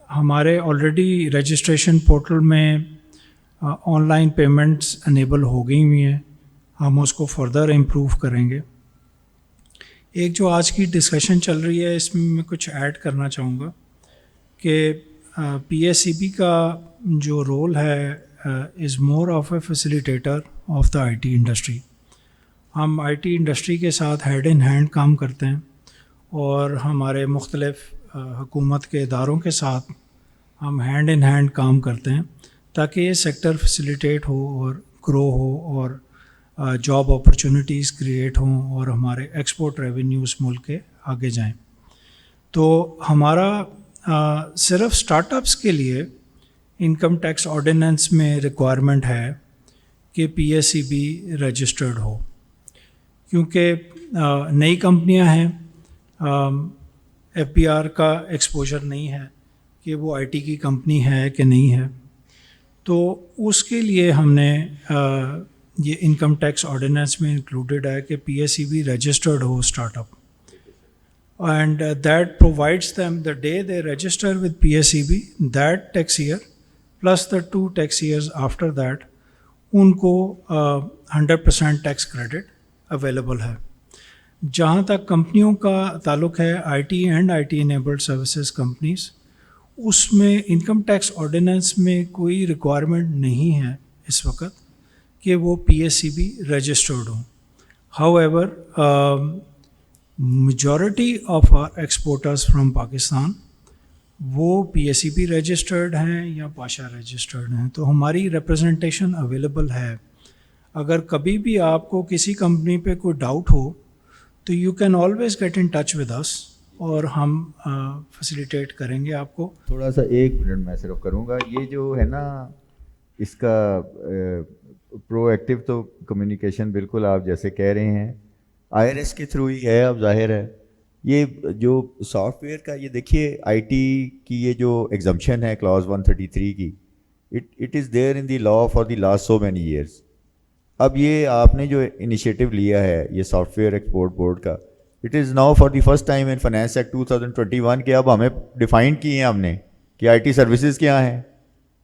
Speaker 8: ہمارے آلریڈی رجسٹریشن پورٹل میں آن لائن پیمنٹس انیبل ہو گئی ہوئی ہیں, ہم اس کو فردر امپروو کریں گے. ایک جو آج کی ڈسکشن چل رہی ہے اس میں کچھ ایڈ کرنا چاہوں گا کہ PSEB کا جو رول ہے is more of a facilitator of the I T industry. ہم آئی ٹی انڈسٹری کے ساتھ ہیڈ ان ہینڈ کام کرتے ہیں اور ہمارے مختلف حکومت کے اداروں کے ساتھ ہم ہینڈ ان ہینڈ کام کرتے ہیں تاکہ یہ سیکٹر فیسیلیٹیٹ ہو اور گرو ہو اور جاب اپرچونیٹیز کریٹ ہوں اور ہمارے ایکسپورٹ ریونیوز ملک کے آگے جائیں. تو ہمارا صرف اسٹارٹ اپس کے لیے انکم ٹیکس آرڈیننس میں ریکوائرمنٹ ہے کہ PSEB رجسٹرڈ ہو, کیونکہ نئی کمپنیاں ہیں, FPR کا ایکسپوجر نہیں ہے کہ وہ IT کی کمپنی ہے کہ نہیں ہے. تو اس کے لیے ہم نے یہ انکم ٹیکس آرڈیننس میں انکلوڈیڈ ہے کہ PSEB registered who start up, and that provides them the day they register with PSEB that tax year plus the 2 tax years after that ان کو 100% ٹیکس کریڈٹ اویلیبل ہے. جہاں تک کمپنیوں کا تعلق ہے IT and IT enabled services companies, اس میں انکم ٹیکس آرڈیننس میں کوئی ریکوائرمنٹ نہیں ہے اس وقت کہ وہ PSEB رجسٹرڈ ہوں. However majority of our exporters from Pakistan وہ PSEB رجسٹرڈ ہیں یا پاشا رجسٹرڈ ہیں. تو ہماری ریپرزنٹیشن اویلیبل ہے. اگر کبھی بھی آپ کو کسی کمپنی پہ کوئی ڈاؤٹ ہو تو you can always get in touch with us اور ہم فیسیلیٹیٹ کریں گے آپ کو.
Speaker 3: تھوڑا سا 1 منٹ میں صرف کروں گا. یہ جو ہے نا اس کا پرو ایکٹیو تو کمیونیکیشن بالکل آپ جیسے کہہ رہے ہیں آئی آر ایس کے تھرو ہی ہے. اب ظاہر ہے یہ جو سافٹ ویئر کا یہ دیکھیے آئی ٹی کی یہ جو ایگزمپشن ہے کلاز 133 کی it is there in the law for the last so many years. اب یہ آپ نے جو انیشیٹو لیا ہے یہ سافٹ ویئر ایکسپورٹ بورڈ کا, it is now for the first time in finance act 2021 کے اب ہمیں ڈیفائن کیے ہیں ہم نے کہ آئی ٹی سروسز کیا ہیں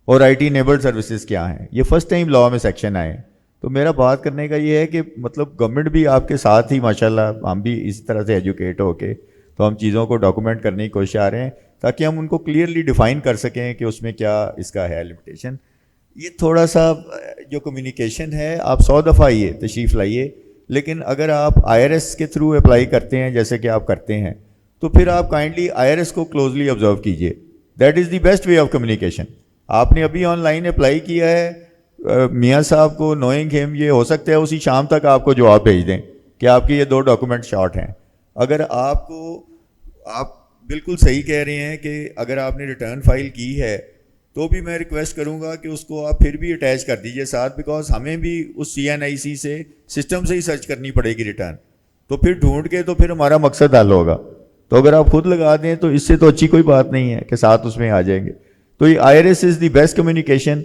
Speaker 3: اور آئی ٹی انیبلڈ سروسز کیا ہیں. یہ فرسٹ ٹائم لا میں سیکشن آئے. تو میرا بات کرنے کا یہ ہے کہ مطلب گورنمنٹ بھی آپ کے ساتھ ہی ماشاءاللہ ہم بھی اسی طرح سے ایجوکیٹ ہو کے تو ہم چیزوں کو ڈاکومنٹ کرنے کی کوشش آ رہے ہیں تاکہ ہم ان کو کلیئرلی ڈیفائن کر سکیں کہ اس میں کیا اس کا ہے لمیٹیشن. یہ تھوڑا سا جو کمیونیکیشن ہے آپ 100 دفعہ آئیے تشریف لائیے, لیکن اگر آپ آئی آر ایس کے تھرو اپلائی کرتے ہیں جیسے کہ آپ کرتے ہیں تو پھر آپ کائنڈلی آئی آر ایس کو کلوزلی آبزرو کیجیے. That is the best way of communication. آپ نے ابھی آن لائن اپلائی کیا ہے, میاں صاحب کو نوئنگ ہم یہ ہو سکتا ہے اسی شام تک آپ کو جواب بھیج دیں کہ آپ کے یہ 2 ڈاکومنٹ شارٹ ہیں. اگر آپ بالکل صحیح کہہ رہے ہیں کہ اگر آپ نے ریٹرن فائل کی ہے تو بھی میں ریکویسٹ کروں گا کہ اس کو آپ پھر بھی اٹیچ کر دیجئے ساتھ, بیکاز ہمیں بھی اس CNIC سے سسٹم سے ہی سرچ کرنی پڑے گی ریٹرن, تو پھر ڈھونڈ کے تو پھر ہمارا مقصد حل ہوگا. تو اگر آپ خود لگا دیں تو اس سے تو اچھی کوئی بات نہیں ہے کہ ساتھ اس میں آ جائیں گے. تو یہ I R S is the best communication.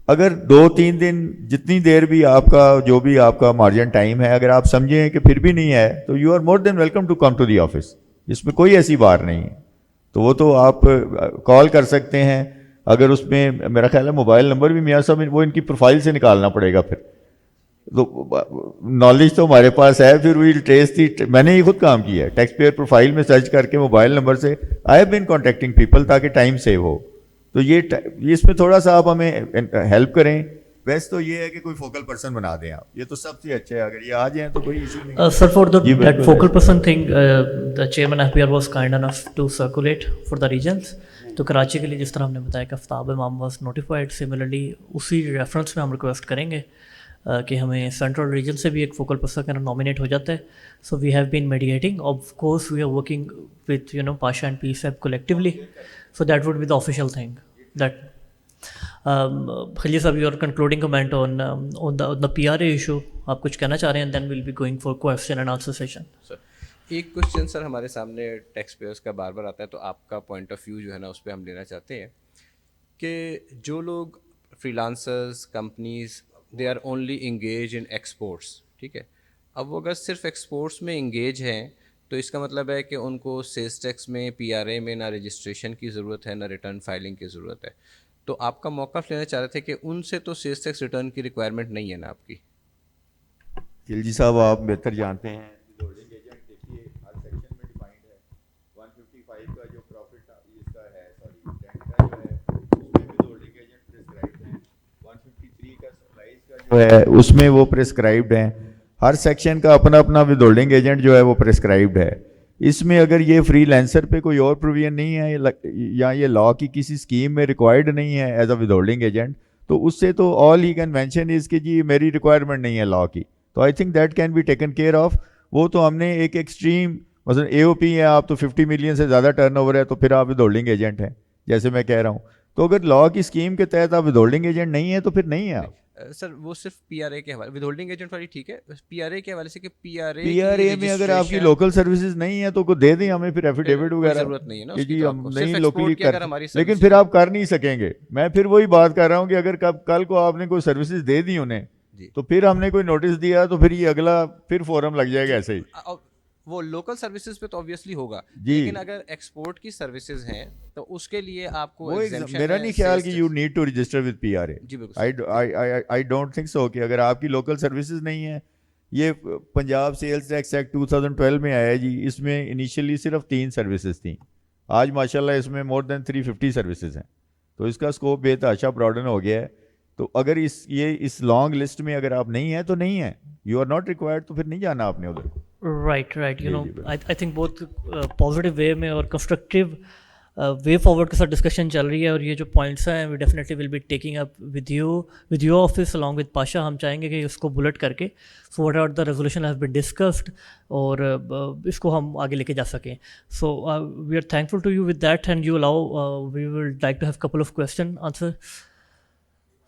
Speaker 3: اگر 2-3 دن جتنی دیر بھی آپ کا جو بھی آپ کا مارجن ٹائم ہے اگر آپ سمجھیں کہ پھر بھی نہیں ہے تو you are more than welcome to come to the office. اس میں کوئی ایسی بات نہیں ہے. تو وہ تو آپ کال کر سکتے ہیں. اگر اس میں میرا خیال ہے موبائل نمبر بھی میاں صاحب وہ ان کی پروفائل سے نکالنا پڑے گا. پھر تو نالج تو ہمارے پاس ہے, پھر ویل ٹریس دی. میں نے یہ خود کام کیا ہے ٹیکس پیئر پروفائل میں سرچ کر کے موبائل نمبر سے I have been contacting people تاکہ ٹائم سیو ہو. تو یہ اس میں تھوڑا سا آپ ہمیں ہیلپ کریں. ویسے تو یہ ہے کہ کوئی فوکل پرسن بنا دیں آپ, یہ تو سب سے اچھا ہے. اگر یہ آ جائیں تو کوئی ایشو نہیں.
Speaker 1: Sir, for that focal person thing, the chairman FPR was kind enough to circulate for the regions. تو کراچی کے لیے جس طرح ہم نے بتایا کہ آفتاب امام واز نوٹیفائڈ, سملرلی اسی ریفرنس میں ہم ریکویسٹ کریں گے کہ ہمیں سینٹرل ریجن سے بھی ایک فوکل پرسن کا نامینیٹ ہو جاتا ہے. So we have been mediating, of course we are working with Pasha and P SEB collectively, so that would be the official thing. That Khalil صاحب, your concluding comment on the PRA issue, آپ کچھ کہنا چاہ رہے ہیں, then well be going for question and answer session.
Speaker 2: ایک question sir ہمارے سامنے ٹیکس پیئرس کا بار بار آتا ہے, تو آپ کا پوائنٹ آف ویو جو ہے نا اس پہ ہم لینا چاہتے ہیں کہ جو لوگ freelancers companies they are only engage in exports, ٹھیک ہے, اب وہ اگر صرف ایکسپورٹس میں انگیج ہیں تو اس کا مطلب ہے کہ ان کو سیلز ٹیکس میں PRA میں نہ رجسٹریشن کی ضرورت ہے نہ ریٹرن فائلنگ کی ضرورت ہے. تو آپ کا موقف لینا چاہ رہے تھے کہ ان سے تو سیلز ٹیکس ریٹرن کی ریکوائرمنٹ نہیں ہے نا آپ کی.
Speaker 3: خلجی صاحب آپ بہتر جانتے ہیں, اس میں وہ پرسکرائبڈ ہیں. ہر سیکشن کا اپنا اپنا ود ہولڈنگ ایجنٹ جو ہے وہ پرسکرائبڈ ہے. اس میں اگر یہ فری لینسر پہ کوئی اور پروویژن نہیں ہے یا یہ لا کی کسی اسکیم میں ریکوائرڈ نہیں ہے as A with holding agent, تو اس سے تو آل ہی کین مینشن از کہ جی میری ریکوائرمنٹ نہیں ہے لا کی. تو I think that can be taken care of. وہ تو ہم نے ایک ایکسٹریم مثلا AOP ہے, آپ تو 50 ملین سے زیادہ ٹرن اوور ہے تو پھر آپ ود ہولڈنگ ایجنٹ ہیں جیسے میں کہہ رہا ہوں. تو اگر لا کی اسکیم کے تحت آپ ود ہولڈنگ ایجنٹ نہیں ہیں تو پھر نہیں ہے آپ.
Speaker 2: سر وہ صرف PRA کے حوالے ود ہولڈنگ ایجنٹ والی ٹھیک ہے, PRA کے حوالے سے کہ
Speaker 3: PRA میں اگر آپ کی لوکل سروسز نہیں ہے تو کو دے دیں ہمیں پھر ایفیڈیوٹ وغیرہ
Speaker 2: ضرورت نہیں ہے نا
Speaker 3: کہ جی ہم نہیں لوکلی
Speaker 2: کر,
Speaker 3: لیکن پھر آپ کر نہیں سکیں گے. میں پھر وہی بات کر رہا ہوں کہ اگر کل کو آپ نے کوئی سروسز دے دی انہیں تو پھر ہم نے کوئی نوٹس دیا تو پھر یہ اگلا پھر فورم لگ جائے گا ایسے ہی.
Speaker 2: وہ لوکل سروسز پہ تو obviously ہوگا, لیکن اگر ایکسپورٹ کی سروسز ہیں تو اس کے لیے آپ کو
Speaker 3: میرا نہیں خیال کہ you need to register with PRA. I don't think so کہ اگر آپ کی لوکل سروسز نہیں ہیں. یہ پنجاب سیلز ٹیکس ایکٹ 2012 میں آیا جی, اس میں انیشیلی صرف 3 سروسز تھیں, آج ماشاءاللہ اس میں مور دین 350 سروسز ہیں. تو اس کا اسکوپ بے تحاشا براڈن ہو گیا ہے. تو اگر اس لانگ لسٹ میں اگر آپ نہیں ہیں تو نہیں ہیں, یو آر ناٹ ریکوائرڈ, تو پھر نہیں جانا آپ نے ادھر.
Speaker 1: رائٹ, آئی تھنک بہت پازیٹیو وے میں اور کنسٹرکٹیو وے فارورڈ کے ساتھ ڈسکشن چل رہی ہے, اور یہ جو پوائنٹس ہیں we definitely will be taking up with your office along with Pasha. ہم چاہیں گے کہ اس کو بلٹ کر کے so what are the resolution have been discussed اور اس کو ہم آگے لے کے جا سکیں. So we are thankful to you with that, and you allow we will like to have couple of question answer.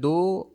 Speaker 2: 2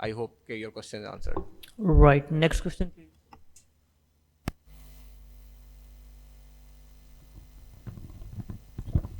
Speaker 2: I hope that your question is answered.
Speaker 1: Right. Next question, please.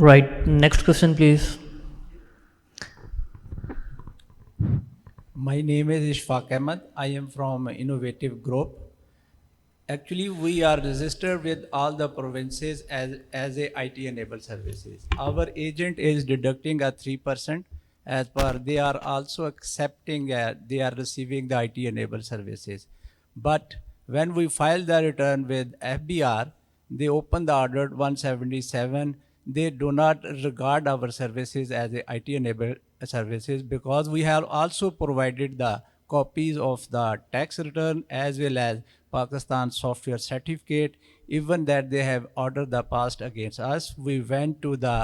Speaker 1: Right. Next question, please.
Speaker 9: My name is Ishfaq Ahmed. I am from Innovative Group. Actually, we are registered with all the provinces as a IT-enabled services. Our agent is deducting a 3% as per they are also accepting they are receiving the IT-enabled services. But when we file the return with FBR, they open the order 177. They do not regard our services as a IT-enabled services because we have also provided the copies of the tax return as well as Pakistan software certificate. Even that they have ordered the past against us. We went to the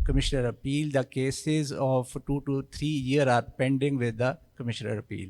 Speaker 9: Commissioner Appeal. The cases of 2 to 3 years are pending with the Commissioner Appeal.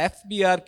Speaker 9: FBR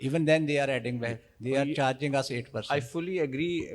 Speaker 9: Even then they are adding back, they are charging us 8%.
Speaker 2: I fully agree,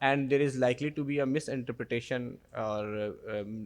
Speaker 2: And there is likely to be a misinterpretation or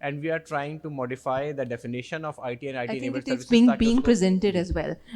Speaker 2: and we are trying to modify the definition of IT and IT enabled services.
Speaker 7: I think it's being presented as well.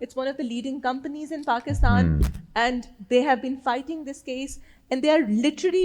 Speaker 7: it's one of the leading companies in Pakistan, and they have been fighting this case, and they are literally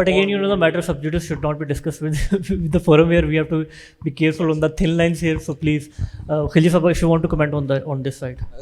Speaker 1: But again, you know, the matter of sub judice should not be discussed with the forum here. We have to be careful on the thin lines here. So please, Khilji Sahab, if you want to comment on this side.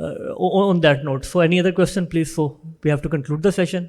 Speaker 1: On that note, so any other question please, so we have to conclude the session.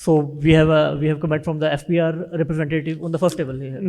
Speaker 1: So we have comment from the FBR representative on the first table here.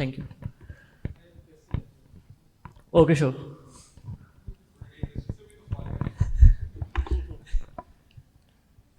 Speaker 1: Thank you. Okay, sure.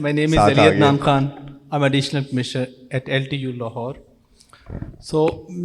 Speaker 9: My name is Ali Adnan Khan. I'm additional commissioner at LTU Lahore. So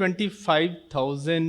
Speaker 9: 25,000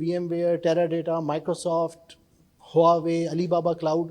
Speaker 5: VMware, Teradata, Microsoft, Huawei, Alibaba Cloud,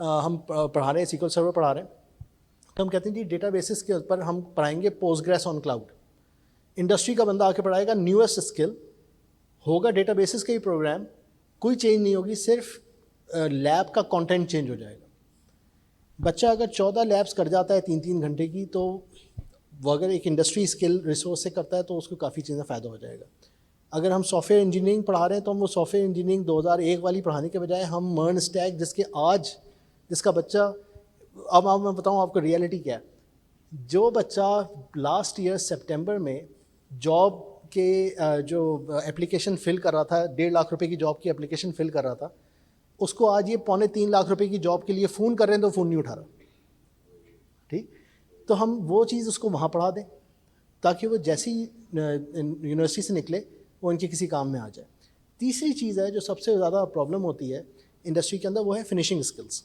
Speaker 5: ہم پڑھا رہے ہیں SQL server پڑھا رہے ہیں, تو ہم کہتے ہیں جی ڈیٹا بیسز کے اوپر ہم پڑھائیں گے پوسٹ گریس آن کلاؤڈ. انڈسٹری کا بندہ آ کے پڑھائے گا نیوسٹ اسکل, ہوگا ڈیٹا بیسز کا ہی پروگرام, کوئی چینج نہیں ہوگی, صرف لیب کا کانٹینٹ چینج ہو جائے گا. بچہ اگر 14 لیبس کر جاتا ہے 3 گھنٹے کی, تو وہ اگر ایک انڈسٹری اسکل ریسورس سے کرتا ہے تو اس کو کافی چیزیں فائدہ ہو جائے گا. اگر ہم سافٹ ویئر انجینئرنگ پڑھا رہے ہیں تو ہم وہ سافٹ ویئر انجینئرنگ 2001 والی پڑھانے کے بجائے ہم مرن اسٹیک جس کا بچہ, اب میں بتاؤں آپ کو ریئلٹی کیا ہے, جو بچہ لاسٹ ایئر سپٹمبر میں جاب کے جو اپلیکیشن فل کر رہا تھا, 1.5 لاکھ روپے کی جاب کی اپلیکیشن فل کر رہا تھا, اس کو آج یہ 2.25 لاکھ روپے کی جاب کے لیے فون کر رہے ہیں تو فون نہیں اٹھا رہا. ٹھیک, تو ہم وہ چیز اس کو وہاں پڑھا دیں تاکہ وہ جیسی یونیورسٹی سے نکلے وہ ان کے کسی کام میں آ جائے. تیسری چیز ہے جو سب سے زیادہ پرابلم ہوتی ہے انڈسٹری کے اندر, وہ ہے فنیشنگ اسکلس.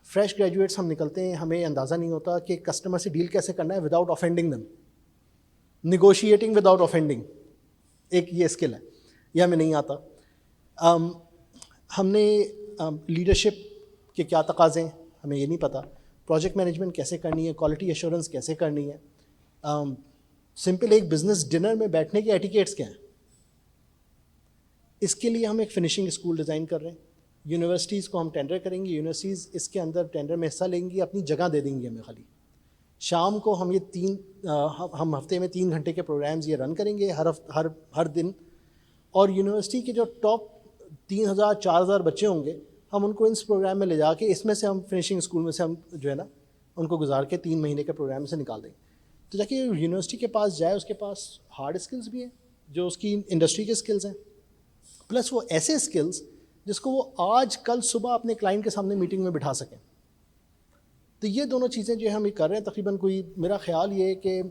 Speaker 5: فریش گریجویٹس ہم نکلتے ہیں, ہمیں اندازہ نہیں ہوتا کہ کسٹمر سے ڈیل کیسے کرنا ہے وداؤٹ آفینڈنگ دم. نیگوشیٹنگ وداؤٹ آفینڈنگ ایک یہ اسکل ہے, یہ ہمیں نہیں آتا. ہم نے لیڈرشپ کے کیا تقاضے ہیں ہمیں یہ نہیں پتہ, پروجیکٹ مینجمنٹ کیسے کرنی ہے, کوالٹی ایشورنس کیسے کرنی ہے, سمپل ایک بزنس ڈنر میں بیٹھنے کے ایٹیکیٹس کیا ہیں. اس کے لیے ہم ایک فنیشنگ اسکول ڈیزائن کر رہے ہیں. یونیورسٹیز کو ہم ٹینڈر کریں گے, یونیورسٹیز اس کے اندر ٹینڈر میں حصہ لیں گی, اپنی جگہ دے دیں گی ہمیں خالی. شام کو ہم ہم ہفتے میں 3 گھنٹے کے پروگرامز یہ رن کریں گے ہر دن, اور یونیورسٹی کے جو ٹاپ 3,000-4,000 بچے ہوں گے ہم ان کو اس پروگرام میں لے جا کے اس میں سے ہم فنیشنگ اسکول میں سے ہم جو ہے نا ان کو گزار کے 3 مہینے کے پروگرام سے نکال دیں گے. تو جا کے یونیورسٹی کے پاس جائے, اس کے پاس ہارڈ اسکلز بھی ہیں جو اس کی انڈسٹری کے اسکلز ہیں, پلس وہ ایسے اسکلز جس کو وہ آج کل صبح اپنے کلائنٹ کے سامنے میٹنگ میں بٹھا سکیں. تو یہ دونوں چیزیں جو ہم یہ کر رہے ہیں, تقریباً کوئی میرا خیال یہ ہے کہ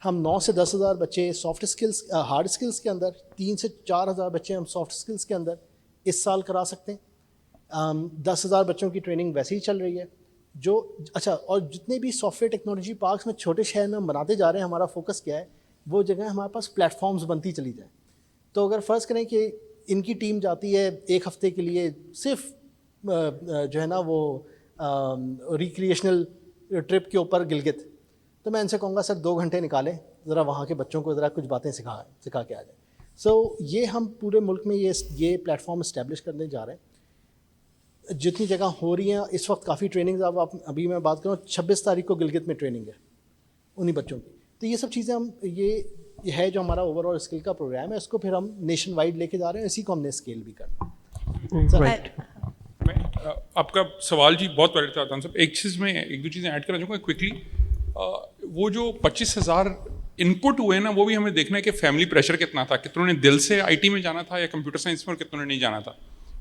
Speaker 5: ہم 9 سے 10 ہزار بچے سافٹ اسکلس ہارڈ اسکلس کے اندر, 3 سے 4 ہزار بچے ہم سافٹ اسکلس کے اندر اس سال کرا سکتے ہیں. 10,000 بچوں کی ٹریننگ ویسے ہی چل رہی ہے جو اچھا, اور جتنے بھی سافٹ ویئر ٹیکنالوجی پارکس میں چھوٹے شہر میں ہم بناتے جا رہے ہیں, ہمارا فوکس کیا ہے, وہ جگہ ہمارے پاس پلیٹ فارمز بنتی چلی جائیں. تو اگر فرض کریں کہ ان کی ٹیم جاتی ہے 1 ہفتے کے لیے صرف جو ہے نا وہ ریکریشنل ٹرپ کے اوپر گلگت, تو میں ان سے کہوں گا سر 2 گھنٹے نکالیں, ذرا وہاں کے بچوں کو ذرا کچھ باتیں سکھا کے آ جائیں. سو یہ ہم پورے ملک میں یہ پلیٹ فارم اسٹیبلش کرنے جا رہے ہیں. جتنی جگہ ہو رہی ہیں اس وقت کافی ٹریننگز, ابھی میں بات کروں 26 تاریخ کو گلگت میں ٹریننگ ہے انہیں بچوں کی. تو یہ سب چیزیں ہم یہ ہے جو ہمارا اوور آل اسکل کا پروگرام ہے, اس کو پھر ہم نیشن وائڈ لے کے جا رہے ہیں, اسی کو ہم نے اسکیل بھی کرنا.
Speaker 6: میں آپ کا سوال جی بہت پہلے چاہتا ہوں صاحب, ایک چیز میں 1-2 چیزیں ایڈ کرنا چاہوں گا کوئکلی. وہ جو 25,000 ان پٹ ہوئے ہیں نا, وہ بھی ہمیں دیکھنا ہے کہ فیملی پریشر کتنا تھا, کتنوں نے دل سے آئی ٹی میں جانا تھا یا کمپیوٹر سائنس میں, اور کتنوں نے نہیں جانا تھا.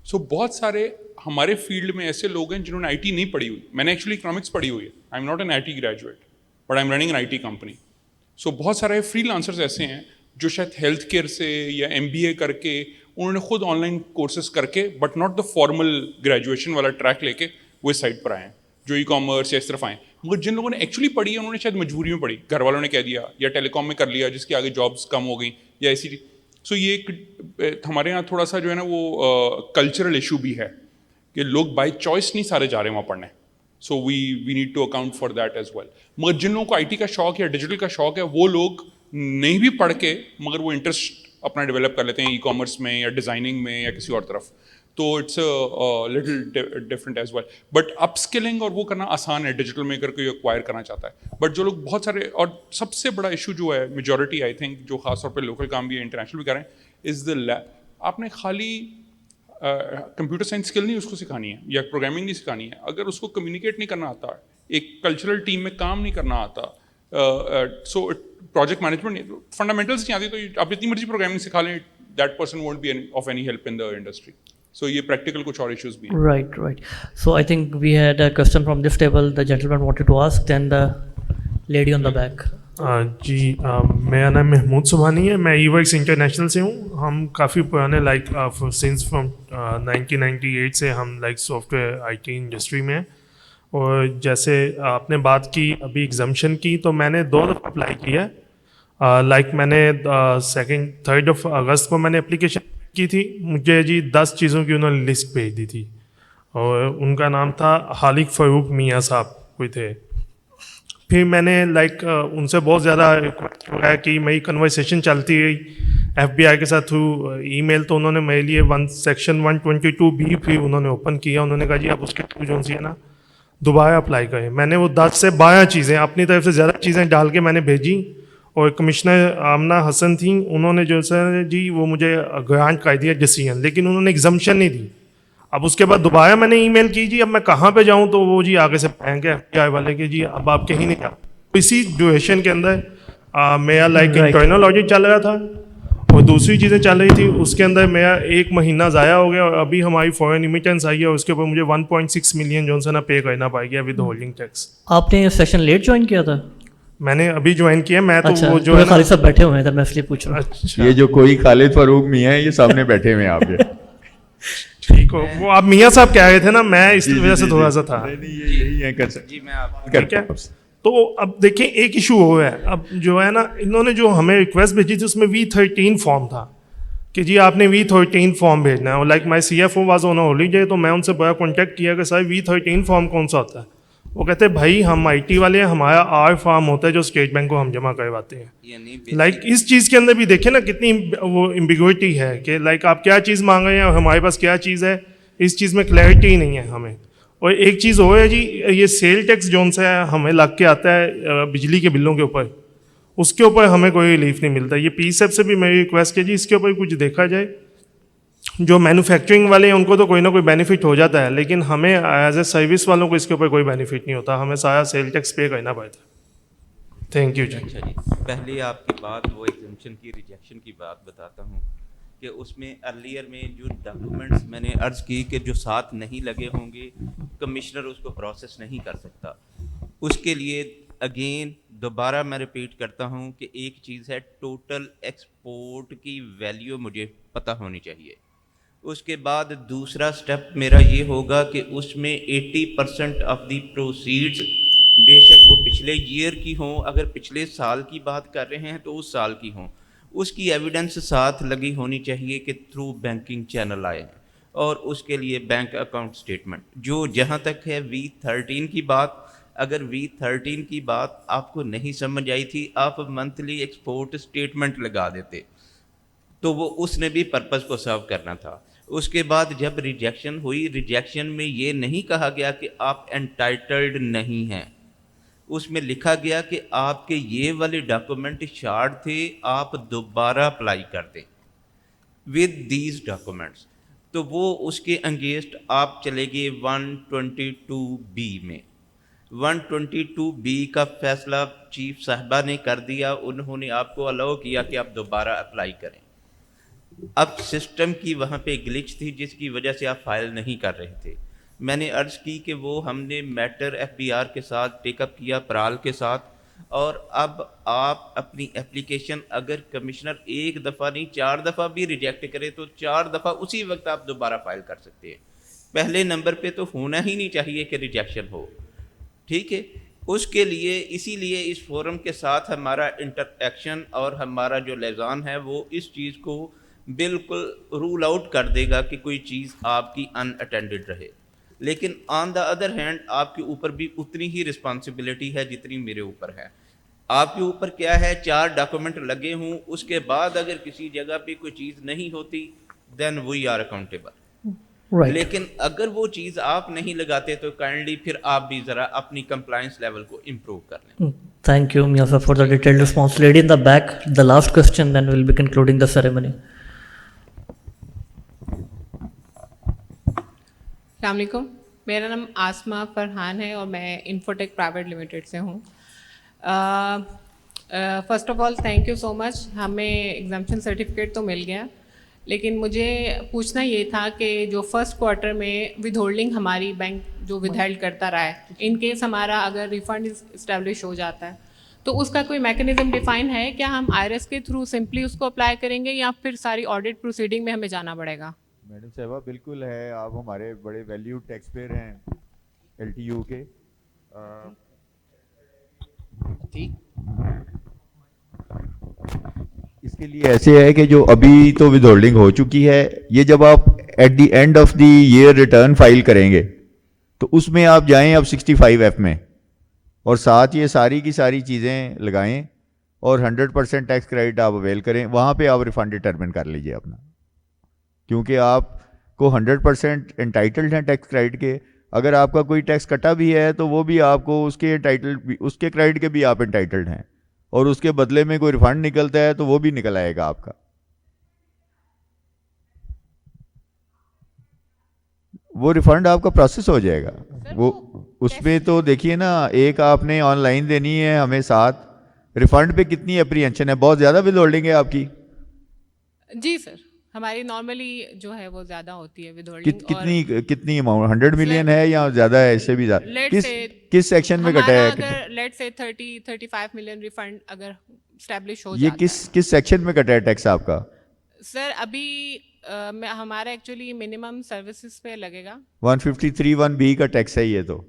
Speaker 6: سو بہت سارے ہمارے فیلڈ میں ایسے لوگ ہیں جنہوں نے آئی ٹی نہیں پڑھی ہوئی. میں نے ایکچولی اکنامکس پڑھی ہوئی ہے, I am not an I T graduate but I am running an I T company. So بہت سارے فری لانسرز ایسے ہیں جو شاید ہیلتھ کیئر سے یا MBA کر کے انہوں نے خود آن لائن کورسز کر کے but not the formal graduation والا ٹریک لے کے وہ اس سائٹ پر آئے ہیں, جو ای کامرس یا اس طرف آئے ہیں. مگر جن لوگوں نے ایکچولی پڑھی ہے انہوں نے شاید مجبوری میں پڑھی, گھر والوں نے کہہ دیا, یا ٹیلی کام میں کر لیا جس کے آگے جابس کم ہو گئیں یا ایسی. سو یہ ایک ہمارے یہاں تھوڑا سا جو ہے نا وہ کلچرل ایشو بھی ہے کہ لوگ بائی چوائس نہیں سارے جا رہے ہیں وہاں پڑھنے. So we need to account for that as well. مگر جن لوگوں کو آئی ٹی کا شوق ہے, ڈیجیٹل کا شوق ہے, وہ لوگ نہیں بھی پڑھ کے مگر وہ انٹرسٹ اپنا ڈیولپ کر لیتے ہیں ای کامرس میں یا ڈیزائننگ میں یا کسی اور طرف. تو it's little different as well. But upskilling اور وہ کرنا آسان ہے ڈیجیٹل میں اگر کوئی ایکوائر کرنا چاہتا ہے. بٹ جو لوگ بہت سارے, اور سب سے بڑا ایشو جو ہے میجورٹی آئی تھنک جو خاص طور پہ لوکل کام بھی ہے انٹرنیشنل بھی کر رہے ہیں, از دا لیب. آپ نے خالی کمپیوٹر سائنس اسکل نہیں اس کو سکھانی ہے یا پروگرامنگ نہیں سکھانی ہے, اگر اس کو کمیونیکیٹ نہیں کرنا آتا, ایک کلچرل ٹیم میں کام نہیں کرنا آتا, سو پروجیکٹ مینجمنٹ فنڈامنٹلس نہیں آتی, تو آپ جتنی مرضی پروگرامنگ سکھا لیں, that person won't be of any help in the industry. So یہ پریکٹیکل کچھ اور ایشوز بھی ہیں.
Speaker 1: Right. So I think we had a question from this table. The gentleman wanted to ask, then the lady on the back.
Speaker 10: جی, میرا نام محمود سبحانی ہے, میں ای works international سے ہوں. ہم کافی پرانے لائک سنس فرام 1998 سے ہم like soft where I T industry میں ہیں. اور جیسے آپ نے بات کی ابھی ایگزمپشن کی, تو میں نے 2 دفعہ اپلائی کیا ہے. لائک میں نے 3rd اگست کو میں نے اپلیکیشن کی تھی. مجھے جی 10 چیزوں کی انہوں نے لسٹ بھیج دی تھی. اور ان کا نام تھا خالق فاروق میاں صاحب کوئی تھے. پھر میں نے ان سے بہت زیادہ ریکویسٹ ہوا کہ میری کنورسیشن چلتی رہی FBI کے ساتھ تھرو ای میل, تو انہوں نے میرے لیے سیکشن 122B پھر انہوں نے اوپن کیا. انہوں نے کہا جی آپ اس کے تھرو جو سی ہے نا دوبارہ اپلائی کریں. میں نے وہ 10 سے 12 چیزیں اپنی طرف سے زیادہ چیزیں ڈال کے میں نے بھیجی, اور کمشنر آمنہ حسن تھیں, انہوں نے جو سر جی وہ مجھے گرانٹ کر دیا ڈیسیژن, لیکن انہوں نے ایگزمپشن نہیں دی. اب اس کے بعد دوبارہ میں نے ای میل کی جی اب میں کہاں پہ جاؤں, تو وہ جی آگے سے پھینک گیا FBI والے کہ جی اب آپ کہیں نہیں جاؤ. اسی ڈیوریشن کے اندر میرا انٹرنل آڈٹ چل رہا تھا اور دوسری چیزیں چل رہی تھی, اس کے اندر میرا 1 مہینہ ضائع ہو گیا, اور ابھی ہماری فورن ایمیٹنس آئی ہے, اور اس کے اوپر مجھے 1.6 ملین جو ہے نا پے کرنا پڑ گیا ود ہولڈنگ ٹیکس.
Speaker 1: آپ نے سیشن لیٹ جوائن کیا تھا؟
Speaker 10: میں نے ابھی جوائن کیا. میں تو وہ جو ہے
Speaker 1: خالد صاحب بیٹھے ہوئے ہیں, میں اس لیے پوچھ رہا ہوں.
Speaker 3: یہ جو کوئی خالد فاروق میاں ہے یہ سامنے بیٹھے ہوئے ہیں آپ کے.
Speaker 10: ٹھیک ہو, وہ آپ میاں صاحب کہہ رہے تھے نا, میں اس وجہ سے تھوڑا سا تھا.
Speaker 3: یہی ہے کر
Speaker 10: ٹھیک ہے. تو اب دیکھیں ایک ایشو ہوا ہے, اب جو ہے نا انہوں نے جو ہمیں ریکویسٹ بھیجی تھی اس میں V13 فارم تھا کہ جی آپ نے V13 فارم بھیجنا ہے, اور like my CFO was on holiday, تو میں ان سے بڑا کانٹیکٹ کیا کہ سر V13 فارم کون سا ہوتا ہے. وہ کہتے ہیں بھائی ہم IT والے ہیں, ہمارا R فارم ہوتا ہے جو اسٹیٹ بینک کو ہم جمع کرواتے ہیں. لائک اس چیز کے اندر بھی دیکھیں نا کتنی وہ ایمبیگوٹی ہے کہ لائک آپ کیا چیز مانگ رہے ہیں اور ہمارے پاس کیا چیز ہے, اس چیز میں کلیئرٹی ہی نہیں ہے ہمیں. اور ایک چیز ہو ہے جی, یہ سیل ٹیکس جون سا ہے ہمیں لگ کے آتا ہے بجلی کے بلوں کے اوپر, اس کے اوپر ہمیں کوئی ریلیف نہیں ملتا. یہ PSEB سے بھی میری ریکویسٹ ہے جی اس کے اوپر کچھ دیکھا جائے. جو مینوفیکچرنگ والے ہیں ان کو تو کوئی نہ کوئی بینیفٹ ہو جاتا ہے, لیکن ہمیں ایز اے سروس والوں کو اس کے اوپر کوئی بینیفٹ نہیں ہوتا, ہمیں سارا سیل ٹیکس پے کرنا پڑتا ہے. تھینک یو جی.
Speaker 4: اچھا جی, پہلے آپ کی بات وہ ایگزمپشن کی ریجیکشن کی بات بتاتا ہوں کہ اس میں ارلیئر میں جو ڈاکومنٹس میں نے عرض کی کہ جو ساتھ نہیں لگے ہوں گے کمشنر اس کو پروسیس نہیں کر سکتا. اس کے لیے اگین دوبارہ میں ریپیٹ کرتا ہوں کہ ایک چیز ہے ٹوٹل ایکسپورٹ کی ویلیو مجھے پتہ ہونی چاہیے. اس کے بعد دوسرا سٹیپ میرا یہ ہوگا کہ اس میں 80% آف دی پروسیڈز بے شک وہ پچھلے ایئر کی ہوں, اگر پچھلے سال کی بات کر رہے ہیں تو اس سال کی ہوں, اس کی ایویڈنس ساتھ لگی ہونی چاہیے کہ تھرو بینکنگ چینل آئے ہیں, اور اس کے لیے بینک اکاؤنٹ سٹیٹمنٹ. جو جہاں تک ہے V13 کی بات, اگر V13 کی بات آپ کو نہیں سمجھ آئی تھی آپ منتھلی ایکسپورٹ سٹیٹمنٹ لگا دیتے تو وہ اس نے بھی پرپز کو سرو کرنا تھا. اس کے بعد جب ریجیکشن ہوئی, ریجیکشن میں یہ نہیں کہا گیا کہ آپ انٹائٹلڈ نہیں ہیں, اس میں لکھا گیا کہ آپ کے یہ والے ڈاکومنٹ شارٹ تھے, آپ دوبارہ اپلائی کر دیں ود دیز ڈاکومنٹس. تو وہ اس کے انگیسٹ آپ چلے گئے 122B میں. 122B کا فیصلہ چیف صاحبہ نے کر دیا, انہوں نے آپ کو الاؤ کیا کہ آپ دوبارہ اپلائی کریں. اب سسٹم کی وہاں پہ گلچ تھی جس کی وجہ سے آپ فائل نہیں کر رہے تھے. میں نے عرض کی کہ وہ ہم نے میٹر FBR کے ساتھ ٹیک اپ کیا, پرال کے ساتھ, اور اب آپ اپنی اپلیکیشن اگر کمشنر 1 دفعہ نہیں 4 دفعہ بھی ریجیکٹ کرے تو 4 دفعہ اسی وقت آپ دوبارہ فائل کر سکتے ہیں. پہلے نمبر پہ تو ہونا ہی نہیں چاہیے کہ ریجیکشن ہو. ٹھیک ہے, اس کے لیے اسی لیے اس فورم کے ساتھ ہمارا انٹریکشن اور ہمارا جو لیزان ہے وہ اس چیز کو بالکل رول آؤٹ کر دے گا کہ کوئی چیز آپ کی ان اٹینڈڈ رہے. لیکن آن دا ادر ہینڈ آپ کے اوپر بھی اتنی ہی رسپانسبلٹی ہے جتنی میرے اوپر ہے. آپ کے اوپر کیا ہے, 4 ڈاکومنٹ لگے ہوں, اس کے بعد اگر کسی جگہ پہ کوئی چیز نہیں ہوتی دین وی آر اکاؤنٹیبل. لیکن اگر وہ چیز آپ نہیں لگاتے تو کائنڈلی پھر آپ بھی ذرا اپنی کمپلائنس لیول کو امپروو کر لیں.
Speaker 1: تھینک یو میاں صاحب for the detailed response. Lady in the back, the last question, then well be concluding the ceremony.
Speaker 11: السلام علیکم, میرا نام آسما فرحان ہے اور میں انفوٹیک پرائیویٹ لمیٹڈ سے ہوں. First of all thank you so much, ہمیں ایگزامپشن سرٹیفکیٹ تو مل گیا, لیکن مجھے پوچھنا یہ تھا کہ جو فرسٹ کوارٹر میں ود ہولڈنگ ہماری بینک جو ود ہیلڈ کرتا رہا ہے, ان کیس ہمارا اگر ریفنڈ اسٹیبلش ہو جاتا ہے تو اس کا کوئی میکینزم ڈیفائن ہے کیا؟ ہم IRS کے تھرو سمپلی اس کو اپلائی کریں گے یا پھر ساری آڈٹ پروسیڈنگ میں ہمیں جانا پڑے گا؟
Speaker 3: میڈم صاحبہ بالکل ہے, آپ ہمارے بڑے ویلیو ٹیکس پیئر ہیں LTU کے. اس کے لیے ایسے ہے کہ جو ابھی تو ود ہولڈنگ ہو چکی ہے, یہ جب آپ at the end of the year return file کریں گے تو اس میں آپ جائیں اب 65F میں, اور ساتھ یہ ساری کی ساری چیزیں لگائیں اور 100% ٹیکس کریڈٹ آپ اویل کریں. وہاں پہ آپ ریفنڈ ڈٹرمن کر لیجیے اپنا, کیونکہ آپ کو 100% انٹائٹلڈ ہیں ٹیکس کریڈٹ کے. اگر آپ کا کوئی ٹیکس کٹا بھی ہے تو وہ بھی آپ کو اس کے کریڈٹ کے بھی آپ انٹائٹلڈ ہیں, اور اس کے بدلے میں کوئی ریفنڈ نکلتا ہے تو وہ بھی نکل آئے گا آپ کا. وہ ریفنڈ آپ کا پروسیس ہو جائے گا. وہ اس میں تو دیکھیے نا, ایک آپ نے آن لائن دینی ہے ہمیں, ساتھ ریفنڈ پہ کتنی اپریہنشن ہے, بہت زیادہ ود ہولڈنگ ہے آپ کی.
Speaker 11: جی سر, ہماری نارملی جو ہے وہ زیادہ ہوتی ہے ود ہولڈنگ.
Speaker 3: کتنی اماؤنٹ 100 ملین ہے یا زیادہ ہے, اس سے بھی زیادہ؟ کس سیکشن میں کٹا ہے؟
Speaker 11: اگر لیٹ سے 30-35 ملین ریفنڈ اگر اسٹیبلش ہو
Speaker 3: یہ کس سیکشن میں کٹا ہے ٹیکس آپ کا؟
Speaker 11: سر ابھی ہمارا ایکچولی منیمم سروسز پہ لگے گا
Speaker 3: 153(1)(b) کا ٹیکس ہے یہ تو.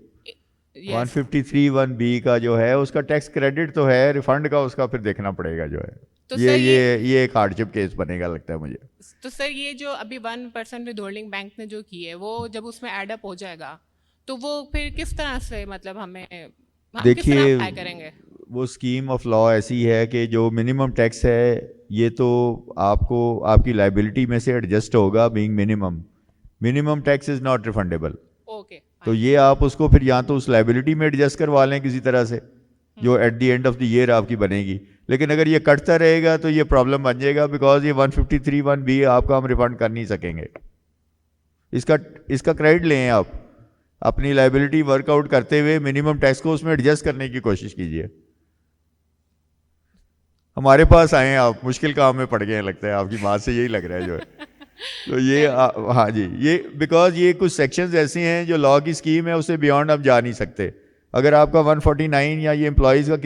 Speaker 3: 153(1)(b) کا جو ہے اس کا ٹیکس کریڈٹ تو ہے, ریفنڈ کا اس کا پھر دیکھنا پڑے گا جو ہے. یہ ایک ہارڈ شپ کیس بنے گا لگتا ہے مجھے.
Speaker 11: تو سر یہ جو ابھی 1% ود ہولڈنگ بینک نے جو کی ہے وہ جب اس میں ایڈ اپ ہو جائے گا تو وہ پھر کس طرح سے مطلب ہمیں
Speaker 3: دیکھیے
Speaker 11: اپلائی کریں گے؟
Speaker 3: وہ اسکیم آف لا ایسی ہے کہ جو منیمم ٹیکس ہے یہ تو آپ کو آپ کی لائبلٹی میں سے ایڈجسٹ ہوگا, being minimum tax is not refundable. تو یہ آپ اس کو پھر یا تو اس لائبلٹی میں ایڈجسٹ کروا لیں کسی طرح سے جو at the end of the year آپ کی بنے گی. لیکن اگر یہ کٹتا رہے گا تو یہ پرابلم بن جائے گا, بیکاز یہ 153(1)(b) آپ کا ہم ریفنڈ کر نہیں سکیں گے. اس کا کریڈٹ لیں آپ, اپنی لائبلٹی ورک آؤٹ کرتے ہوئے منیمم ٹیکس کو اس میں ایڈجسٹ کرنے کی کوشش کیجیے. ہمارے پاس آئے ہیں آپ, مشکل کام میں پڑ گئے ہیں لگتا ہے, آپ کی بات سے یہی لگ رہا ہے جو ہے. تو یہ ہاں جی, یہ بیکاز یہ کچھ سیکشنز ایسے ہیں جو لا کی اسکیم ہے, اس سے بیانڈ آپ جا نہیں سکتے. اگر آپ کا 149 یا یہ امپلائیز کا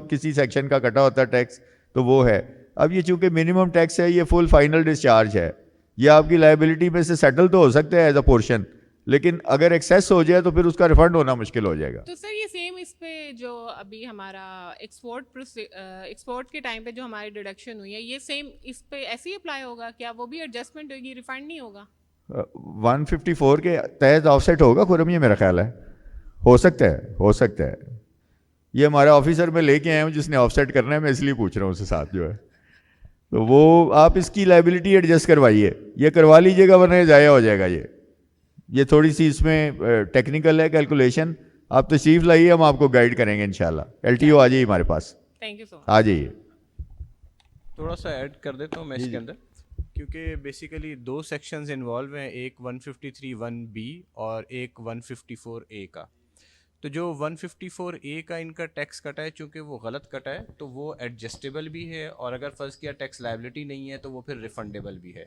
Speaker 3: کسی سیکشن کا کٹا ہوتا ہے ٹیکس تو وہ ہے. اب یہ چونکہ منیمم ٹیکس ہے, یہ فل فائنل ڈسچارج ہے, یہ آپ کی لائبلٹی میں سے سیٹل تو ہو سکتا ہے ایز اے پورشن, لیکن اگر ایکسیس ہو جائے تو پھر اس کا ریفنڈ ہونا مشکل ہو جائے گا.
Speaker 11: تو سر یہ سیم اس پہ جو ابھی ہمارا ایکسپورٹ کے ٹائم پہ جو ہماری ڈیڈکشن ہوئی ہے یہ سیم اس پہ ایسے ہی اپلائی ہوگا کیا؟ وہ بھی ایڈجسٹمنٹ ہوگی, ریفنڈ نہیں ہوگا؟
Speaker 3: 154 کے تحت آف سیٹ ہوگا خرم, یہ میرا خیال ہے. ہو سکتا ہے. یہ ہمارا آفیسر میں لے کے آیا ہوں جس نے آف سیٹ کرنا ہے, میں اس لیے پوچھ رہا ہوں اس کے ساتھ جو ہے. تو وہ آپ اس کی لائبلٹی ایڈجسٹ کروائیے, یہ کروا لیجیے گا ورنہ ضائع ہو جائے گا. یہ تھوڑی سی اس میں ٹیکنیکل ہے کیلکولیشن, آپ تشریف لائیے, ہم آپ کو گائیڈ کریں گے انشاءاللہ. LTO آ جائیے ہمارے پاس, آ جائیے.
Speaker 2: تھوڑا سا ایڈ کر دیتا ہوں میں اس کے اندر, کیونکہ بیسیکلی 2 سیکشنز انوالو ہیں, ایک 153(1)(b) اور ایک 154(a) کا. تو جو 154(a) کا ان کا ٹیکس کٹا ہے, چونکہ وہ غلط کٹا ہے تو وہ ایڈجسٹیبل بھی ہے, اور اگر فرض کیا ٹیکس لائبلٹی نہیں ہے تو وہ پھر ریفنڈیبل بھی ہے.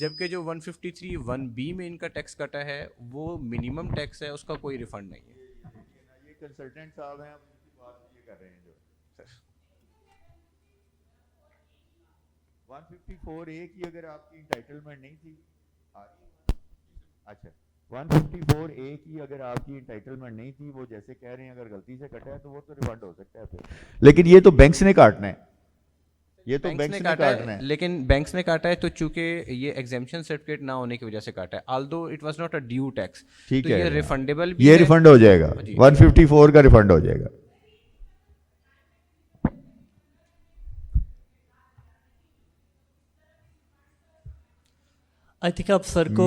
Speaker 2: جبکہ جو 153(1)(b) میں ان کا ٹیکس کٹا ہے وہ منیمم ٹیکس ہے, اس کا کوئی ریفنڈ نہیں ہے.
Speaker 3: یہ کنسلٹنٹ صاحب ہیں, بات یہ کر رہے ہیں جو 154(a) کی اگر آپ کی انٹائٹلمنٹ نہیں تھی, اچھا 154(a) کی اگر آپ کی انٹائٹلمنٹ نہیں تھی, وہ جیسے کہہ رہے ہیں اگر غلطی سے کٹا ہے تو وہ تو ریفنڈ ہو سکتا ہے پھر. لیکن یہ تو بینکس نے کاٹنا ہے, یہ تو بینکس نے کاٹنا ہے.
Speaker 2: لیکن بینکس نے کاٹا ہے تو چونکہ یہ ایگزیمپشن سرٹیفکیٹ نہ ہونے کی وجہ سے کاٹا ہے, although it was not a due tax.
Speaker 3: ٹھیک ہے,
Speaker 2: یہ ریفنڈیبل بھی
Speaker 3: یہ ریفنڈ ہو جائے گا, 154 کا ریفنڈ ہو جائے گا.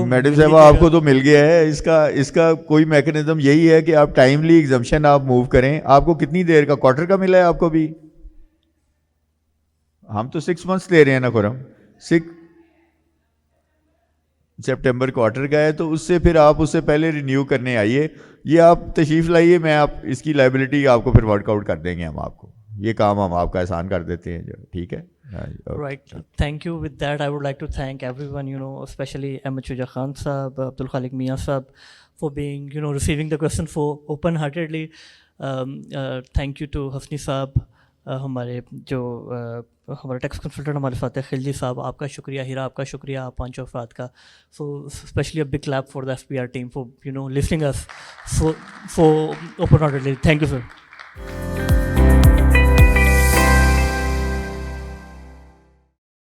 Speaker 3: میڈم صاحب آپ کو تو مل گیا ہے, اس کا کوئی میکنزم یہی ہے کہ آپ ٹائملی ایگزمپشن آپ موو کریں. آپ کو کتنی دیر کا, کوارٹر کا ملا ہے آپ کو بھی؟ ہم تو 6 months لے رہے ہیں نا خرم, 6 سپٹمبر کوارٹر کا ہے, تو اس سے پھر آپ اس سے پہلے رینیو کرنے آئیے. یہ آپ تشریف لائیے, میں آپ اس کی لائبلٹی آپ کو پھر ورک آؤٹ کر دیں گے ہم آپ کو. یہ کام ہم آپ کا آسان کر دیتے ہیں جو, ٹھیک ہے.
Speaker 1: Right. Thank you. With that, I would like to thank everyone, especially Ahmed Shuja Khan Saab, Abdul Khalik Mia Saab, for being, receiving the question for open-heartedly. Thank you to Hasni Saab, ہمارے جو ہمارے tax consultant ہمارے ساتھ ہے خلجی صاحب, آپ کا شکریہ. ہیرا آپ کا شکریہ, آپ 5 افراد کا. So especially a big clap for the FBR team for, listening us for open-heartedly. Thank you, sir.